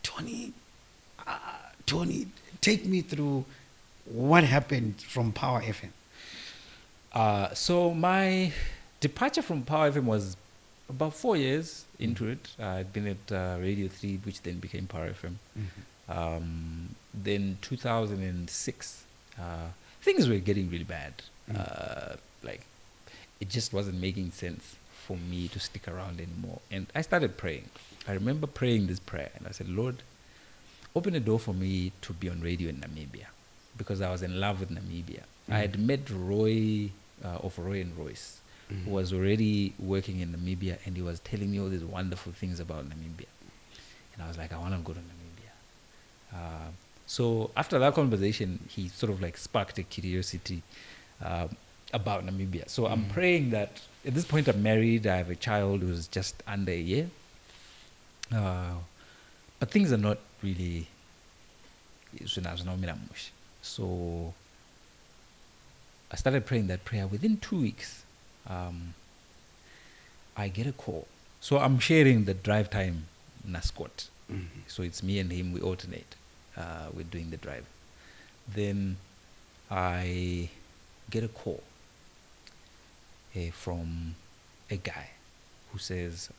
[SPEAKER 1] Tony, take me through what happened from Power FM.
[SPEAKER 2] So my departure from Power FM was about 4 years into it. I'd been at Radio 3, which then became Power FM. Then 2006, things were getting really bad. It just wasn't making sense for me to stick around anymore. And I started praying. I remember praying this prayer, and I said, Lord, open a door for me to be on radio in Namibia, because I was in love with Namibia. I had met Roy of Roy and Royce, who was already working in Namibia, and he was telling me all these wonderful things about Namibia. And I was like, I want to go to Namibia. So after that conversation, he sort of sparked a curiosity about Namibia. So I'm praying that, at this point I'm married, I have a child who's just under a year. But things are not really, so I started praying that prayer. Within 2 weeks, I get a call. So I'm sharing the drive time Nascot. So it's me and him, we alternate. We're doing the drive. Then I get a call from a guy who says,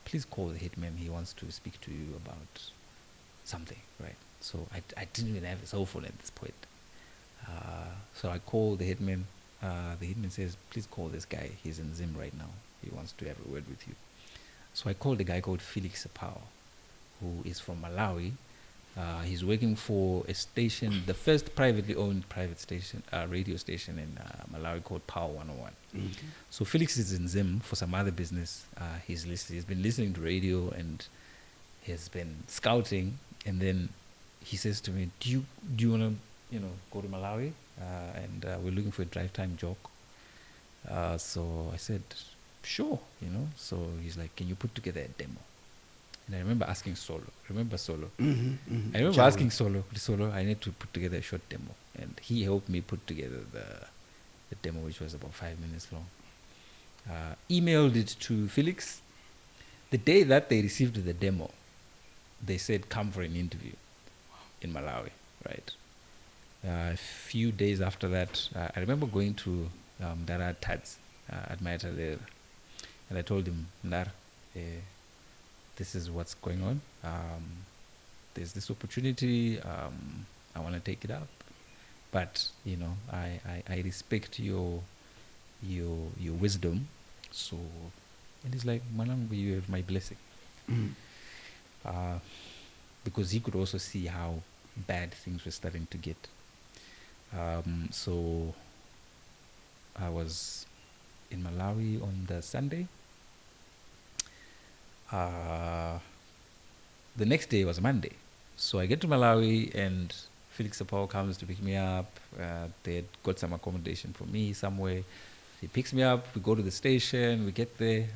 [SPEAKER 2] please call the hitman. He wants to speak to you about something, right? So I didn't even have a cell phone at this point. So I call the hitman. The hitman says, please call this guy. He's in Zim right now. He wants to have a word with you. So I called a guy called Felix Sapao, who is from Malawi. He's working for a station, the first privately owned private station, radio station in Malawi called Power 101. So Felix is in Zim for some other business. He's been listening to radio and has been scouting. And then he says to me, do you want to go to Malawi? And we're looking for a drive time job. So I said, sure, So he's like, can you put together a demo? And I remember asking Solo. Remember Solo? I remember asking Solo, I need to put together a short demo. And he helped me put together the demo, which was about 5 minutes long. Emailed it to Felix. The day that they received the demo, they said, come for an interview in Malawi, right? A few days after that, I remember going to Dara Tads at my taller. And I told him, Nar, this is what's going on. There's this opportunity. I want to take it up. But, I respect your wisdom. So, and he's like, Manang, you have my blessing. Because he could also see how bad things were starting to get. So I was in Malawi on the Sunday. The next day was Monday. So I get to Malawi and Felix Apau comes to pick me up. They had got some accommodation for me somewhere. He picks me up, we go to the station, we get there.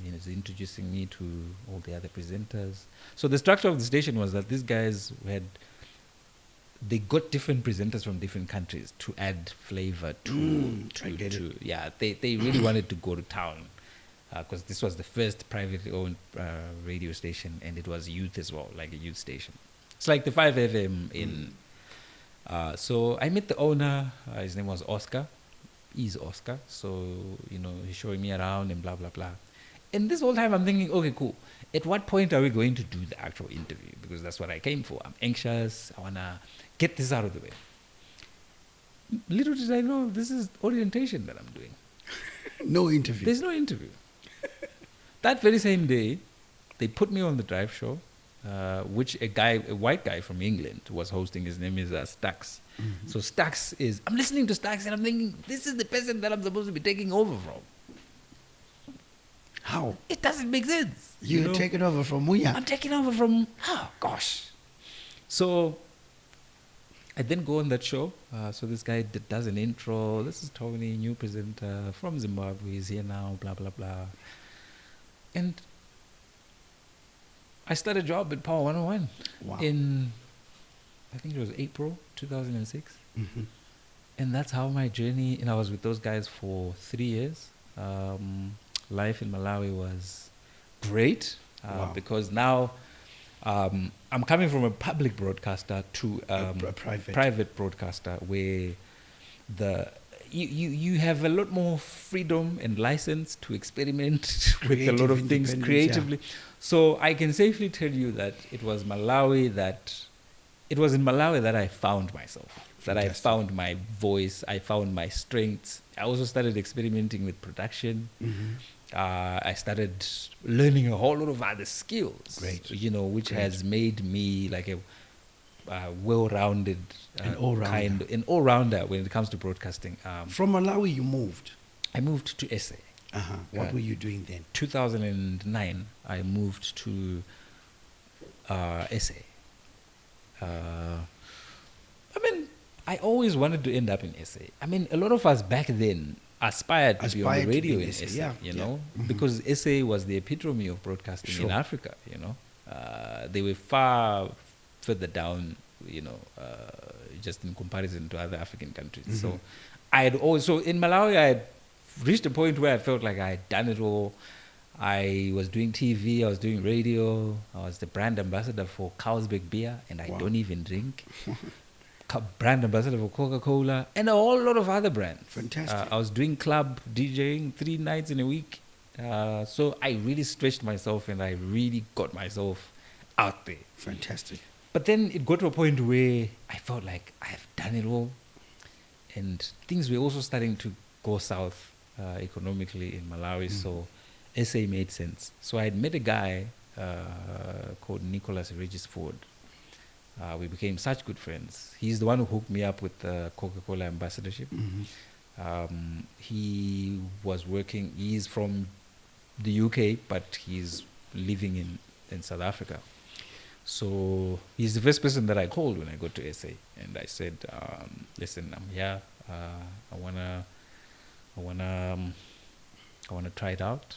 [SPEAKER 2] He's introducing me to all the other presenters. So the structure of the station was that these guys they got different presenters from different countries to add flavor they really wanted to go to town because this was the first privately owned radio station, and it was youth as well, like a youth station. It's like the 5 FM in. So I met the owner. His name was Oscar. He's Oscar. So, he's showing me around and blah, blah, blah. And this whole time I'm thinking, okay, cool. At what point are we going to do the actual interview? Because that's what I came for. I'm anxious. I want to get this out of the way. Little did I know, this is orientation that I'm doing.
[SPEAKER 1] No interview.
[SPEAKER 2] There's no interview. That very same day, they put me on the drive show, which a white guy from England was hosting. His name is Stax. Mm-hmm. So Stax I'm listening to Stax and I'm thinking, this is the person that I'm supposed to be taking over from.
[SPEAKER 1] How?
[SPEAKER 2] It doesn't make sense.
[SPEAKER 1] You're taking over from Muya?
[SPEAKER 2] I'm taking over from, gosh. So I then go on that show. So this guy does an intro. This is Tony, new presenter from Zimbabwe. He's here now, blah, blah, blah. And I started a job at Power 101 in, I think it was April 2006. Mm-hmm. And that's how my journey, and I was with those guys for 3 years. Life in Malawi was great because now I'm coming from a public broadcaster to a private broadcaster where you have a lot more freedom and license to experiment with a lot of things creatively. Yeah. So I can safely tell you that it was in Malawi that I found myself, that I found my voice, I found my strengths. I also started experimenting with production. Mm-hmm. I started learning a whole lot of other skills, which has made me like a well-rounded an all-rounder when it comes to broadcasting.
[SPEAKER 1] From Malawi, you moved?
[SPEAKER 2] I moved to SA.
[SPEAKER 1] Uh-huh. What were you doing then?
[SPEAKER 2] 2009, I moved to SA. I always wanted to end up in SA. A lot of us back then aspired to be on the radio in SA, mm-hmm. because SA was the epitome of broadcasting in Africa, They were far further down, just in comparison to other African countries. Mm-hmm. So so in Malawi, I had reached a point where I felt like I had done it all. I was doing TV, I was doing radio, I was the brand ambassador for Carlsberg beer, and I don't even drink. Brand ambassador for Coca-Cola, and a whole lot of other brands.
[SPEAKER 1] Fantastic.
[SPEAKER 2] I was doing club DJing 3 nights in a week. So I really stretched myself and I really got myself out there.
[SPEAKER 1] Fantastic.
[SPEAKER 2] But then it got to a point where I felt like I've done it all. And things were also starting to go south economically in Malawi. So SA made sense. So I had met a guy called Nicholas Regis Ford. We became such good friends. He's the one who hooked me up with the Coca-Cola ambassadorship. Mm-hmm. He was working, he's from the UK, but he's living in South Africa. So he's the first person that I called when I got to SA. And I said, listen, I'm here. I wanna try it out.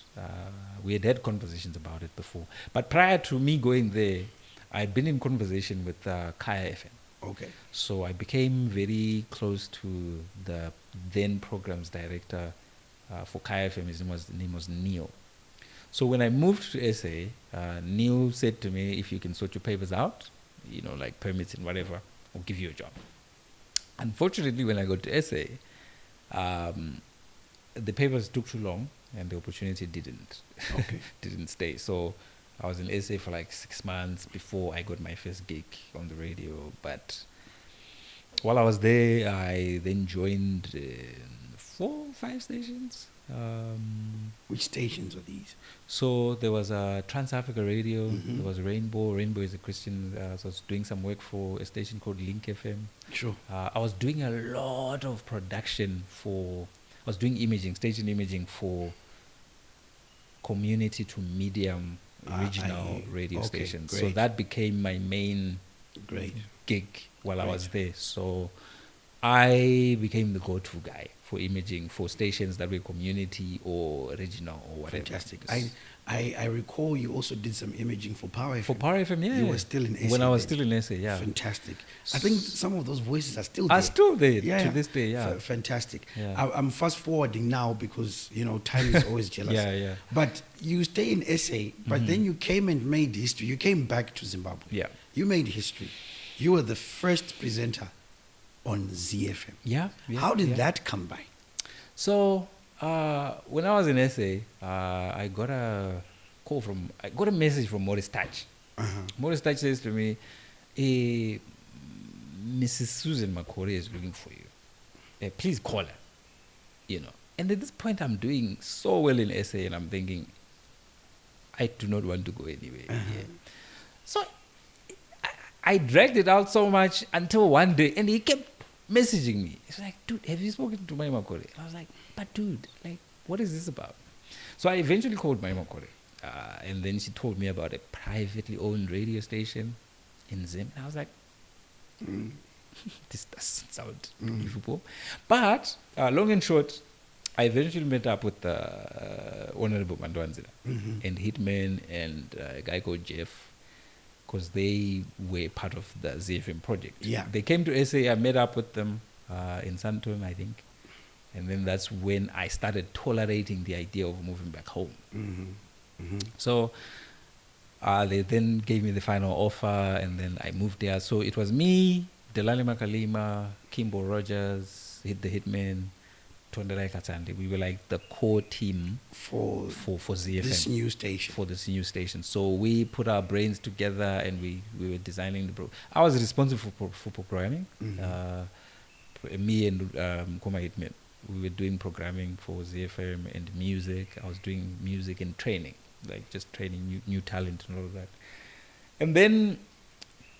[SPEAKER 2] We had conversations about it before. But prior to me going there, I'd been in conversation with Kaya FM.
[SPEAKER 1] Okay.
[SPEAKER 2] So I became very close to the then programs director for Kaya FM. His name was Neil. So when I moved to SA, Neil said to me, if you can sort your papers out, like permits and whatever, I'll give you a job. Unfortunately, when I got to SA, the papers took too long, and the opportunity didn't didn't stay. So I was in SA for like 6 months before I got my first gig on the radio. But while I was there, I then joined 4 or 5 stations.
[SPEAKER 1] Which stations are these?
[SPEAKER 2] So there was a Trans Africa Radio. There was Rainbow. Rainbow is a Christian. So I was doing some work for a station called Link FM.
[SPEAKER 1] Sure.
[SPEAKER 2] I was doing a lot of production I was doing imaging, station imaging for community to medium regional radio stations.
[SPEAKER 1] Great.
[SPEAKER 2] So that became my main gig while I was there. So I became the go-to guy for imaging for stations that were community or regional or whatever.
[SPEAKER 1] Fantastic. I recall you also did some imaging for Power FM.
[SPEAKER 2] For Power FM, yeah.
[SPEAKER 1] You were still in SA.
[SPEAKER 2] When I was still in SA, yeah.
[SPEAKER 1] Fantastic. I think some of those voices are still there.
[SPEAKER 2] Are still there to this day, yeah.
[SPEAKER 1] Fantastic.
[SPEAKER 2] Yeah.
[SPEAKER 1] I'm fast forwarding now because, time is always jealous.
[SPEAKER 2] Yeah.
[SPEAKER 1] But you stay in SA, but then you came and made history. You came back to Zimbabwe.
[SPEAKER 2] Yeah.
[SPEAKER 1] You made history. You were the first presenter on ZFM.
[SPEAKER 2] Yeah.
[SPEAKER 1] How did that come by?
[SPEAKER 2] So when I was in SA, I got a message from Maurice Touch. Maurice Touch says to me, Mrs. Susan Makoni is looking for you. Please call her. And at this point, I'm doing so well in SA, and I'm thinking, I do not want to go anywhere. So I dragged it out so much until one day, and he kept messaging me. He's like, dude, have you spoken to my Makoni? I was like, but dude, what is this about? So I eventually called my Makoni, and then she told me about a privately owned radio station in Zim. And I was like, this doesn't sound believable. But long and short, I eventually met up with Honorable Mandwanzila and Hitman and a guy called Jeff, because they were part of the ZFM project.
[SPEAKER 1] Yeah.
[SPEAKER 2] They came to SA, I met up with them in Sandton, I think. And then that's when I started tolerating the idea of moving back home. So they then gave me the final offer, and then I moved there. So it was me, Delali Makalima, Kimbo Rogers, the Hitman, Tondelai Katande. We were like the core team for ZFM.
[SPEAKER 1] This new station.
[SPEAKER 2] For this new station. So we put our brains together, and we were designing the I was responsible for programming. Me and Koma Hitman. We were doing programming for ZFM and music. I was doing music and training, like just training new talent and all of that. And then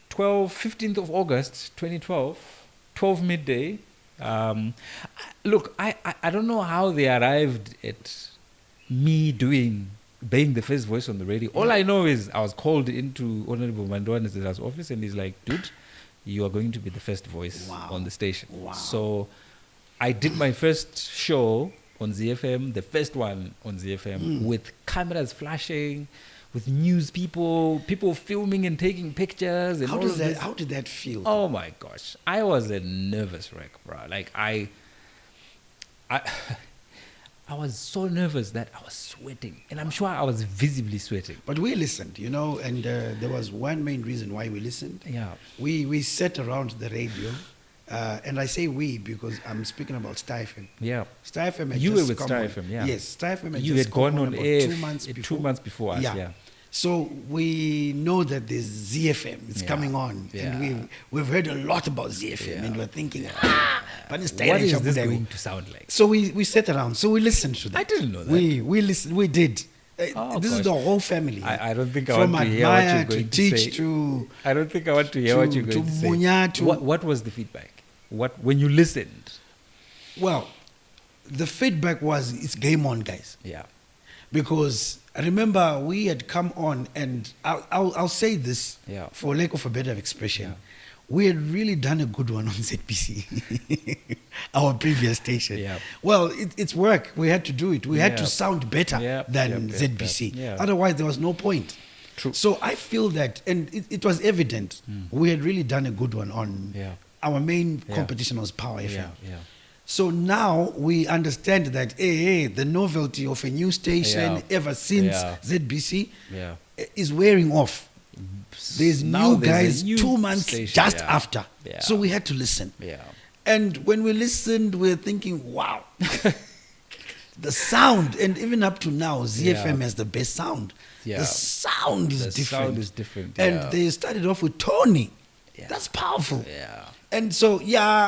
[SPEAKER 2] 15th of August, 2012, 12 midday. Look, I don't know how they arrived at me being the first voice on the radio. All I know is I was called into Honorable Mandwan's office, and he's like, dude, you are going to be the first voice on the station.
[SPEAKER 1] Wow.
[SPEAKER 2] So I did my first show on ZFM, the first one on ZFM, with cameras flashing, with news people filming and taking pictures. And
[SPEAKER 1] How did that feel?
[SPEAKER 2] Oh my gosh, I was a nervous wreck, bro. Like I was so nervous that I was sweating, and I'm sure I was visibly sweating.
[SPEAKER 1] But we listened, and there was one main reason why we listened.
[SPEAKER 2] Yeah,
[SPEAKER 1] we sat around the radio. And I say we because I'm speaking about Star FM.
[SPEAKER 2] Yeah.
[SPEAKER 1] Star FM had
[SPEAKER 2] you
[SPEAKER 1] just
[SPEAKER 2] were with
[SPEAKER 1] come
[SPEAKER 2] Star
[SPEAKER 1] on.
[SPEAKER 2] FM, yeah.
[SPEAKER 1] Yes, Star FM had
[SPEAKER 2] you
[SPEAKER 1] just
[SPEAKER 2] had gone on
[SPEAKER 1] about
[SPEAKER 2] air
[SPEAKER 1] 2 months before.
[SPEAKER 2] 2 months before us, yeah.
[SPEAKER 1] So we know that there's ZFM. It's coming on.
[SPEAKER 2] Yeah.
[SPEAKER 1] And we've heard a lot about ZFM. And we're thinking, but instead
[SPEAKER 2] what is this going to sound like?
[SPEAKER 1] So we sat around. So we listened to that.
[SPEAKER 2] I didn't know that.
[SPEAKER 1] We listened. We did. This is the whole family.
[SPEAKER 2] I don't think I want to hear what you're going to say. I don't think I want to hear what you're going to say.
[SPEAKER 1] Munya,
[SPEAKER 2] what was the feedback? When you listened?
[SPEAKER 1] Well, the feedback was, it's game on, guys.
[SPEAKER 2] Yeah.
[SPEAKER 1] Because I remember we had come on, and I'll say this for lack of a better expression. Yeah. We had really done a good one on ZBC, our previous station. Yeah. Well, it's work. We had to do it. We had to sound better than ZBC. Yeah. Otherwise, there was no point.
[SPEAKER 2] True.
[SPEAKER 1] So I feel that, and it was evident, we had really done a good one on our main competition was Power FM. Yeah. So now we understand that the novelty of a new station ever since ZBC is wearing off. There's new guys 2 months just after. Yeah. So we had to listen. Yeah. And when we listened, we were thinking, wow. the sound, and even up to now, ZFM has the best sound.
[SPEAKER 2] Yeah.
[SPEAKER 1] The sound is
[SPEAKER 2] The
[SPEAKER 1] different.
[SPEAKER 2] sound is different.
[SPEAKER 1] And they started off with Tony.
[SPEAKER 2] Yeah.
[SPEAKER 1] That's powerful.
[SPEAKER 2] Yeah.
[SPEAKER 1] And so,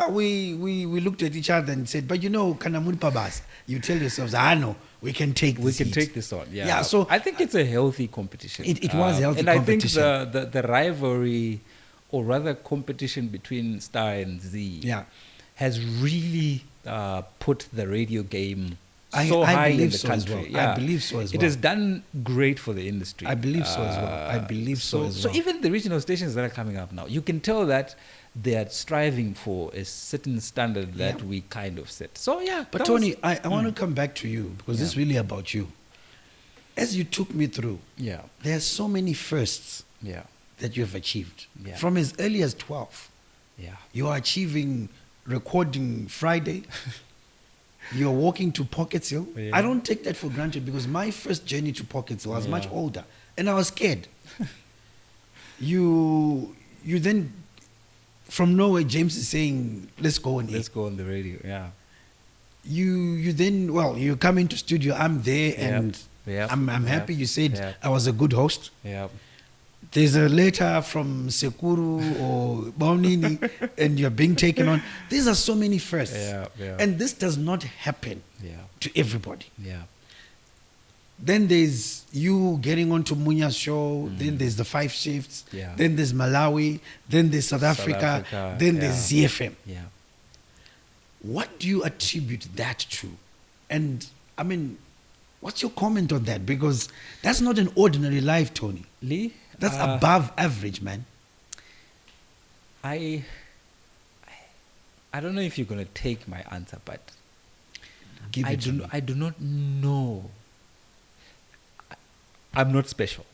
[SPEAKER 1] we looked at each other and said, but Kanamuri Pabas, you tell yourselves, I know, we can take
[SPEAKER 2] this on. Yeah.
[SPEAKER 1] Yeah, so
[SPEAKER 2] I think it's a healthy competition.
[SPEAKER 1] It was a healthy
[SPEAKER 2] and
[SPEAKER 1] competition.
[SPEAKER 2] And I think the rivalry, or rather competition between Star and Z, has really put the radio game so high in the country.
[SPEAKER 1] Well. Yeah. I believe so as well.
[SPEAKER 2] It has done great for the industry.
[SPEAKER 1] I believe so as well. I believe so as well.
[SPEAKER 2] So even the regional stations that are coming up now, you can tell that they are striving for a certain standard that we kind of set. So
[SPEAKER 1] but Tony, I want to come back to you because this is really about you. As you took me through, there are so many firsts that you have achieved. From as early as 12. You are achieving recording Friday. You're walking to Pockets Hill. I don't take that for granted because my first journey to Pockets Hill, I was much older and I was scared. You then, from nowhere, James is saying, let's go on
[SPEAKER 2] the radio,
[SPEAKER 1] You then, you come into studio, I'm there and I'm happy you said I was a good host. There's a letter from Sekuru or Baunini and you're being taken on. These are so many firsts. And this does not happen to everybody. Then there's you getting onto Munya's show. Then there's the 5 shifts. Then there's Malawi. Then there's South Africa. Then there's ZFM. What do you attribute that to? And I mean, what's your comment on that? Because that's not an ordinary life, Tony.
[SPEAKER 2] Lee?
[SPEAKER 1] That's above average, man.
[SPEAKER 2] I don't know if you're going to take my answer, but I do not know. I'm not special.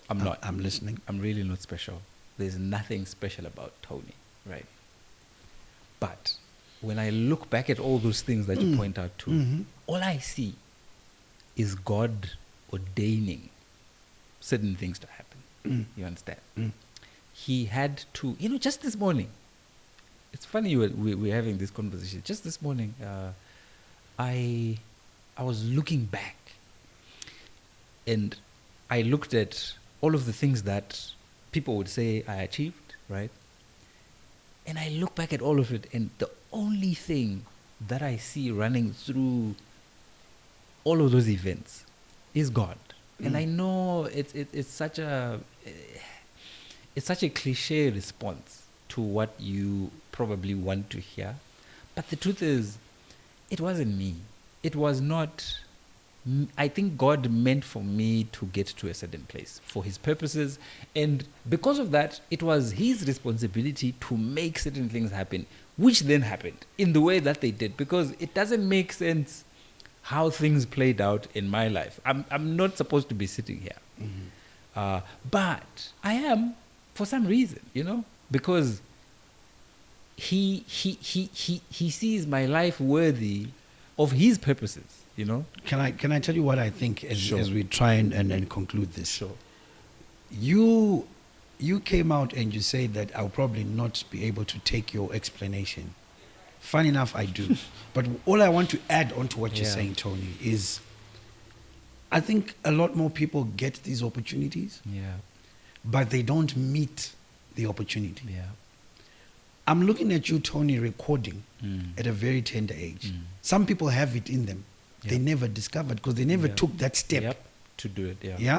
[SPEAKER 2] I'm not.
[SPEAKER 1] I'm listening.
[SPEAKER 2] I'm really not special. There's nothing special about Tony, right? But when I look back at all those things that you point out to, all I see is God ordaining certain things to happen. You understand? He had to, just this morning. It's funny we're having this conversation. Just this morning, I was looking back, and I looked at all of the things that people would say I achieved, right? And I look back at all of it, and the only thing that I see running through all of those events is God. And I know it's such a cliche response to what you probably want to hear, but the truth is, it wasn't me. It was not. I think God meant for me to get to a certain place for His purposes, and because of that, it was His responsibility to make certain things happen, which then happened in the way that they did. Because it doesn't make sense how things played out in my life. I'm not supposed to be sitting here, but I am for some reason, because he sees my life worthy of His purposes.
[SPEAKER 1] Can I tell you what I think as we try and conclude this?
[SPEAKER 2] Sure.
[SPEAKER 1] You came out and you said that I'll probably not be able to take your explanation. Fun enough, I do. But all I want to add on to what you're saying, Tony, is I think a lot more people get these opportunities, but they don't meet the opportunity. I'm looking at you, Tony, recording at a very tender age. Some people have it in them. They never discovered because they never took that step
[SPEAKER 2] to do it.
[SPEAKER 1] Yeah.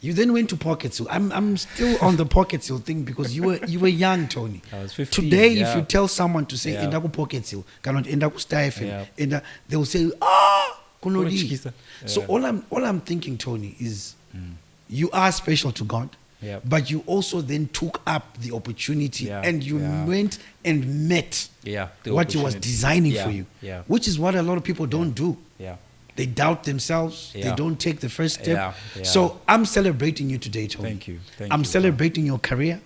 [SPEAKER 1] You then went to Pockets Hill. I'm still on the Pockets Hill thing because you were young, Tony.
[SPEAKER 2] I was 15.
[SPEAKER 1] Today, if you tell someone to say enda ku Pockets Hill, cannot enda ku Star FM, they will say kunodi. So all I'm thinking, Tony, is you are special to God. But you also then took up the opportunity and you went and met what He was designing for you, which is what a lot of people don't do. They doubt themselves. They don't take the first step. So I'm celebrating you today, Tony.
[SPEAKER 2] Thank you.
[SPEAKER 1] I'm celebrating your career.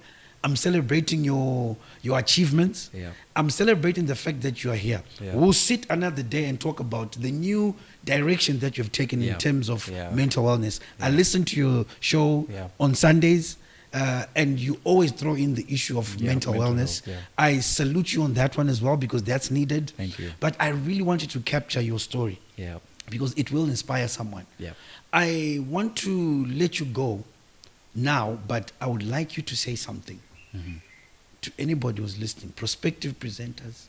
[SPEAKER 1] I'm celebrating your achievements. I'm celebrating the fact that you are here. We'll sit another day and talk about the new direction that you've taken in terms of mental wellness. I listen to your show on Sundays. And you always throw in the issue of mental wellness.
[SPEAKER 2] Health,
[SPEAKER 1] I salute you on that one as well, because that's needed.
[SPEAKER 2] Thank you.
[SPEAKER 1] But I really wanted to capture your story.
[SPEAKER 2] Yeah.
[SPEAKER 1] Because it will inspire someone.
[SPEAKER 2] Yeah.
[SPEAKER 1] I want to let you go now, but I would like you to say something to anybody who's listening, prospective presenters,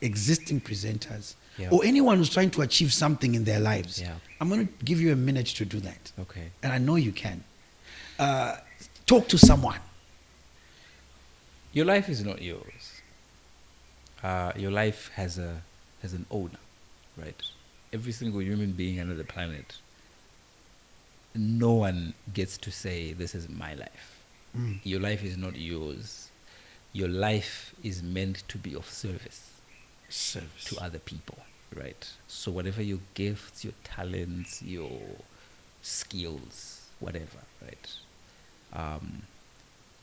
[SPEAKER 1] existing presenters, or anyone who's trying to achieve something in their lives.
[SPEAKER 2] Yeah.
[SPEAKER 1] I'm going to give you a minute to do that.
[SPEAKER 2] Okay.
[SPEAKER 1] And I know you can. Talk to someone.
[SPEAKER 2] Your life is not yours. Your life has an owner, right? Every single human being on the planet, no one gets to say, this is my life. Your life is not yours. Your life is meant to be of service to other people, right? So whatever your gifts, your talents, your skills, whatever, right?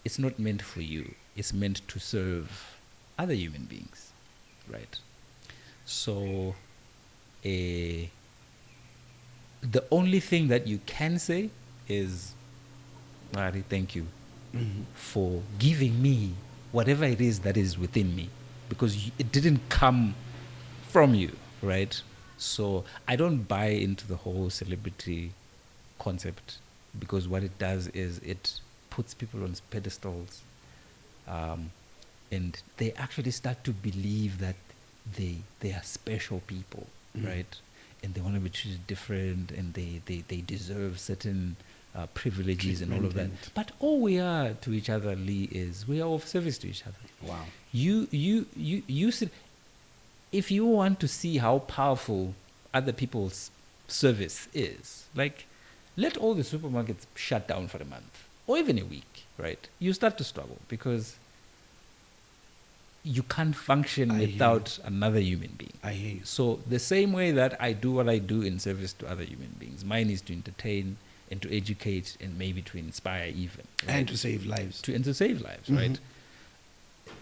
[SPEAKER 2] It's not meant for you. It's meant to serve other human beings, right? So the only thing that you can say is, Mari, thank you for giving me whatever it is that is within me, because it didn't come from you, right? So I don't buy into the whole celebrity concept, because what it does is it puts people on pedestals, and they actually start to believe that they are special people, right? And they want to be treated different, and they deserve certain privileges and all of that. But all we are to each other, Lee, is we are of service to each other.
[SPEAKER 1] Wow.
[SPEAKER 2] You said, if you want to see how powerful other people's service is, like, let all the supermarkets shut down for a month or even a week, right? You start to struggle, because you can't function without another human being.
[SPEAKER 1] I hear you.
[SPEAKER 2] So the same way that I do what I do in service to other human beings, mine is to entertain and to educate and maybe to inspire even. Right?
[SPEAKER 1] And to save lives.
[SPEAKER 2] And to save lives, right?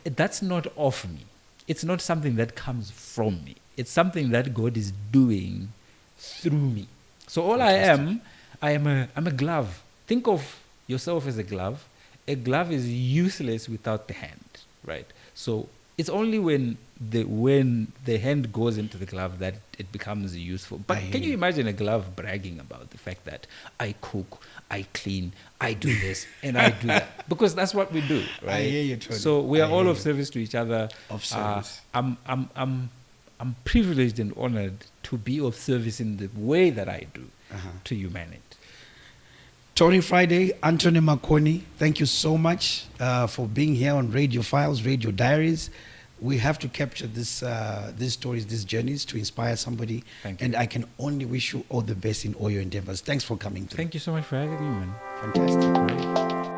[SPEAKER 2] That's not of me. It's not something that comes from me. It's something that God is doing through me. So all I'm a glove. Think of yourself as a glove. A glove is useless without the hand, right? So it's only when the hand goes into the glove that it becomes useful. But can you imagine a glove bragging about the fact that I cook, I clean, I do this, and I do that? Because that's what we do, right?
[SPEAKER 1] I hear you, Tony.
[SPEAKER 2] So we are all of service to each other.
[SPEAKER 1] Of service.
[SPEAKER 2] I'm privileged and honored to be of service in the way that I do to humanity.
[SPEAKER 1] Tony Friday, Antony Makoni, thank you so much for being here on Radio Files, Radio Diaries. We have to capture these stories, these journeys to inspire somebody.
[SPEAKER 2] Thank you.
[SPEAKER 1] And I can only wish you all the best in all your endeavors. Thanks for coming through.
[SPEAKER 2] Thank you so much for having me, man.
[SPEAKER 1] Fantastic.
[SPEAKER 2] Right.